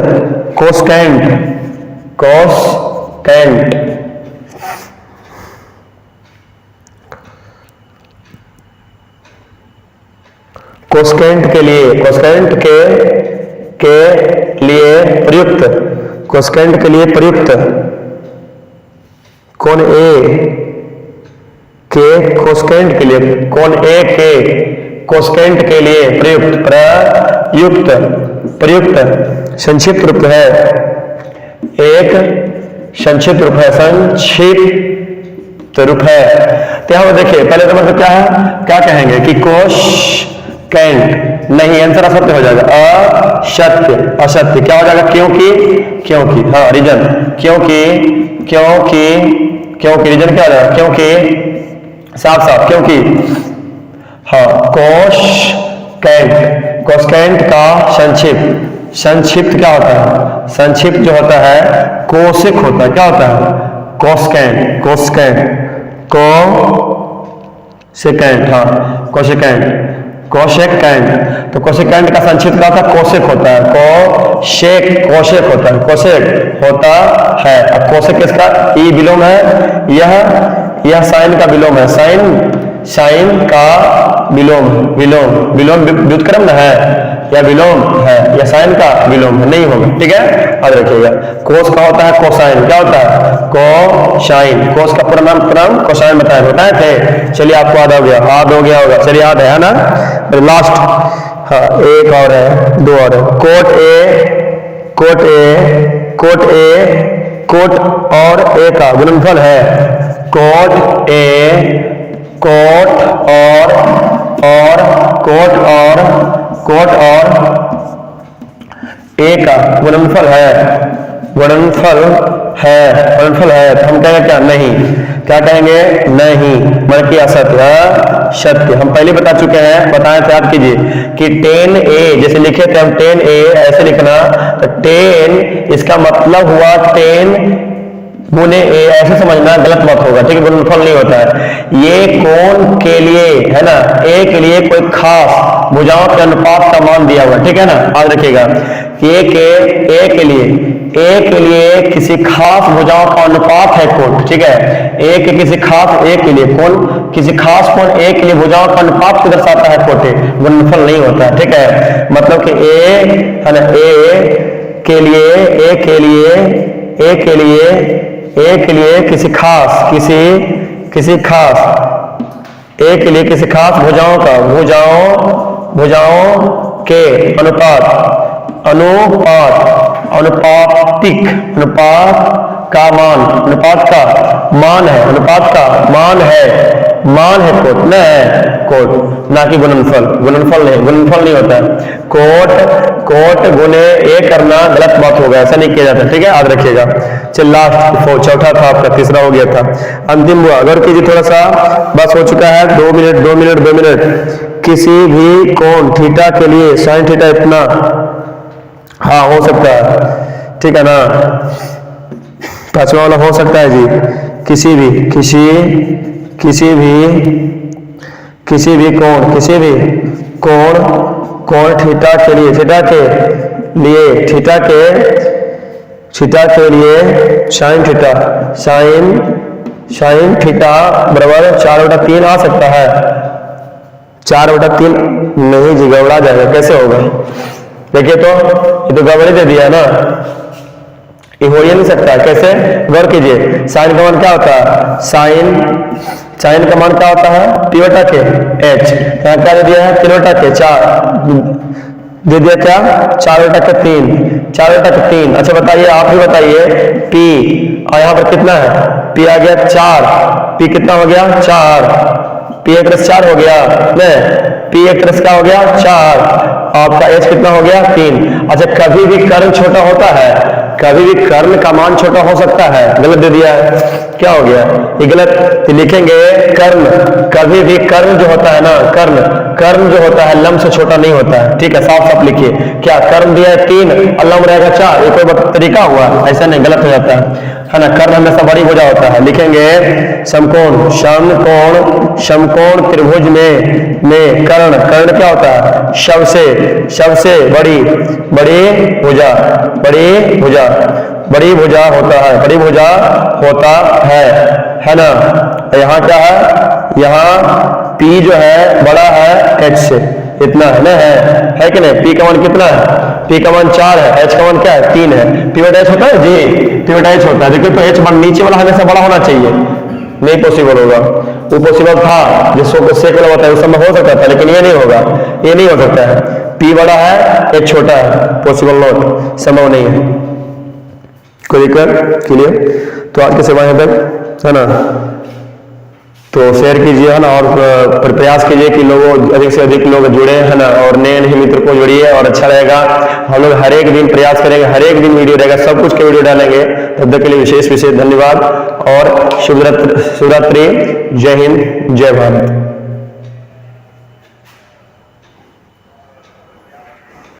कोसकेंट के लिए प्रयुक्त कौन ए के कोसकेंट के लिए प्रयुक्त संक्षिप्त रूप है, एक संक्षिप्त रूप है, संक्षिप्त रूप है। तो यहां देखिए, पहले तो मतलब क्या है, क्या कहेंगे कि कोसकेंट नहीं, आंसर असत्य हो जाएगा, सत्य असत्य, क्या हो जाएगा क्योंकि, हाँ रीजन, क्योंकि रीजन क्या हो जाएगा, क्योंकि, साफ क्योंकि, हाँ कोसकेंट का संक्षिप्त क्या होता है, संक्षिप्त जो होता है कोसेक होता है, क्या होता है कोसेकेंट, हाँ कोसेकेंट, तो कोसेकेंट का संक्षिप्त क्या होता है, कोसेक होता है, कोसेक होता है, अब कोसेक किसका ई विलोम है, यह साइन का विलोम है, साइन का विलोम व्युत्क्रम न है या विलोम है, या साइन का विलोम है, नहीं होगा, ठीक है, याद रखिएगा। कोस का होता है कोसाइन, क्या होता है कोसाइन, कोस का पूरा नाम कोसाइन बताए थे, चलिए आपको याद हो गया होगा, चलिए याद है ना, लास्ट, हाँ एक और है, दो और है, कोट और ए का गुणनफल है, कोट ए का गुणनफल है, तो हम कहेंगे क्या, नहीं, क्या कहेंगे, नहीं, मतलब कि असत्य, सत्य। हम पहले बता चुके हैं, बताएं तो याद कीजिए कि 10a जैसे लिखे थे हम, 10a ऐसे लिखना, तो 10 इसका मतलब हुआ 10 गुने ए, ऐसे समझना, गलत मत होगा, ठीक है, गुणनफल नहीं होता है। ये कोण के लिए है ना, ए के लिए कोई खास भुजाओं के अनुपात का मान दिया हुआ, ठीक है ना, याद रखिएगा, ए के लिए किसी खास भुजाओं का अनुपात है कोण, ठीक है, ए के लिए कोण, किसी खास कोण ए के लिए भुजाओं का अनुपात को दर्शाता है कोटे, गुणनफल नहीं होता है, ठीक है, मतलब कि ए है ना, ए के लिए किसी खास भुजाओं के अनुपात का मान है कोट, ना कि गुणनफल नहीं होता है, कोट गुने ए करना गलत बात होगा, ऐसा नहीं किया जाता, ठीक है, याद रखिएगा। चल लास्ट चौथा था आपका, तीसरा हो गया था, अंतिम हुआ, अगर कीजिए थोड़ा सा, बस हो चुका है 2 मिनट। किसी भी कोण थीटा के लिए साइन थीटा इतना, हाँ हो सकता है, ठीक है ना, पांचवा वाला हो सकता है जी, किसी भी कोण थीटा के लिए साइन थीटा बराबर 4/3 आ सकता है, 4/3 नहीं जी, गड़बड़ा जाएगा, कैसे होगा, देखिए तो ये तो गड़बड़ी दे दिया ना, ये हो ही नहीं सकता, कैसे, गौर कीजिए, साइन का मान क्या होता है, साइन का मान क्या होता है, p/k h, यहाँ क्या दे दिया है, 3/k 4 दे दिया, क्या 4/3, अच्छा बताइए, आप भी बताइए, p और यहाँ पर कितना है, p आ गया 4, p कितना हो गया 4, p 1+4 हो गया, नहीं p 1+ क्या हो गया 4, आपका h कितना हो गया 3। अच्छा कभी भी कर्ण छोटा होता है, कभी भी कर्ण का मान छोटा हो सकता है, गलत दे दिया है, क्या हो गया, ये गलत, तो लिखेंगे कर्ण, कभी भी कर्ण जो होता है ना, कर्ण जो होता है लंब से छोटा नहीं होता है, ठीक है, साफ लिखिए, क्या कर्ण दिया है 3 और लंब रहेगा 4, ये कोई तरीका हुआ, ऐसा नहीं, गलत हो जाता है ना, कर्ण हमेशा बड़ी भुजा होता है, लिखेंगे समकोण त्रिभुज में कर्ण क्या होता है, सबसे बड़ी भुजा होता है ना, यहाँ क्या है, यहाँ P जो है बड़ा है H से, इतना है ना, है कि नहीं, P का मान कितना है, P का मान 4 है, H का मान क्या है 3 है, P/H होता है जी, P/H होता है, देखिए तो H मान नीचे वाला हमेशा बड़ा होना चाहिए, नहीं पॉसिबल होगा, वो पॉसिबल था जिसको सेक वाला होता है उस समय हो सकता था, लेकिन ये नहीं होगा, ये नहीं हो सकता है, P बड़ा है H छोटा है, पॉसिबल नॉट, संभव नहीं है, कोई दिक्कत, क्लियर, तो आज की सेवा यहाँ तक है ना। तो शेयर कीजिए है ना, और प्रयास कीजिए कि लोगों अधिक से अधिक लोग जुड़े है ना, और नए नए मित्र को जोड़िए और अच्छा रहेगा। हम लोग हर एक दिन प्रयास करेंगे, हर एक दिन वीडियो रहेगा, सब कुछ के वीडियो डालेंगे। तब तक के लिए विशेष विशेष धन्यवाद और शुभरात्रि। जय हिंद, जय भारत।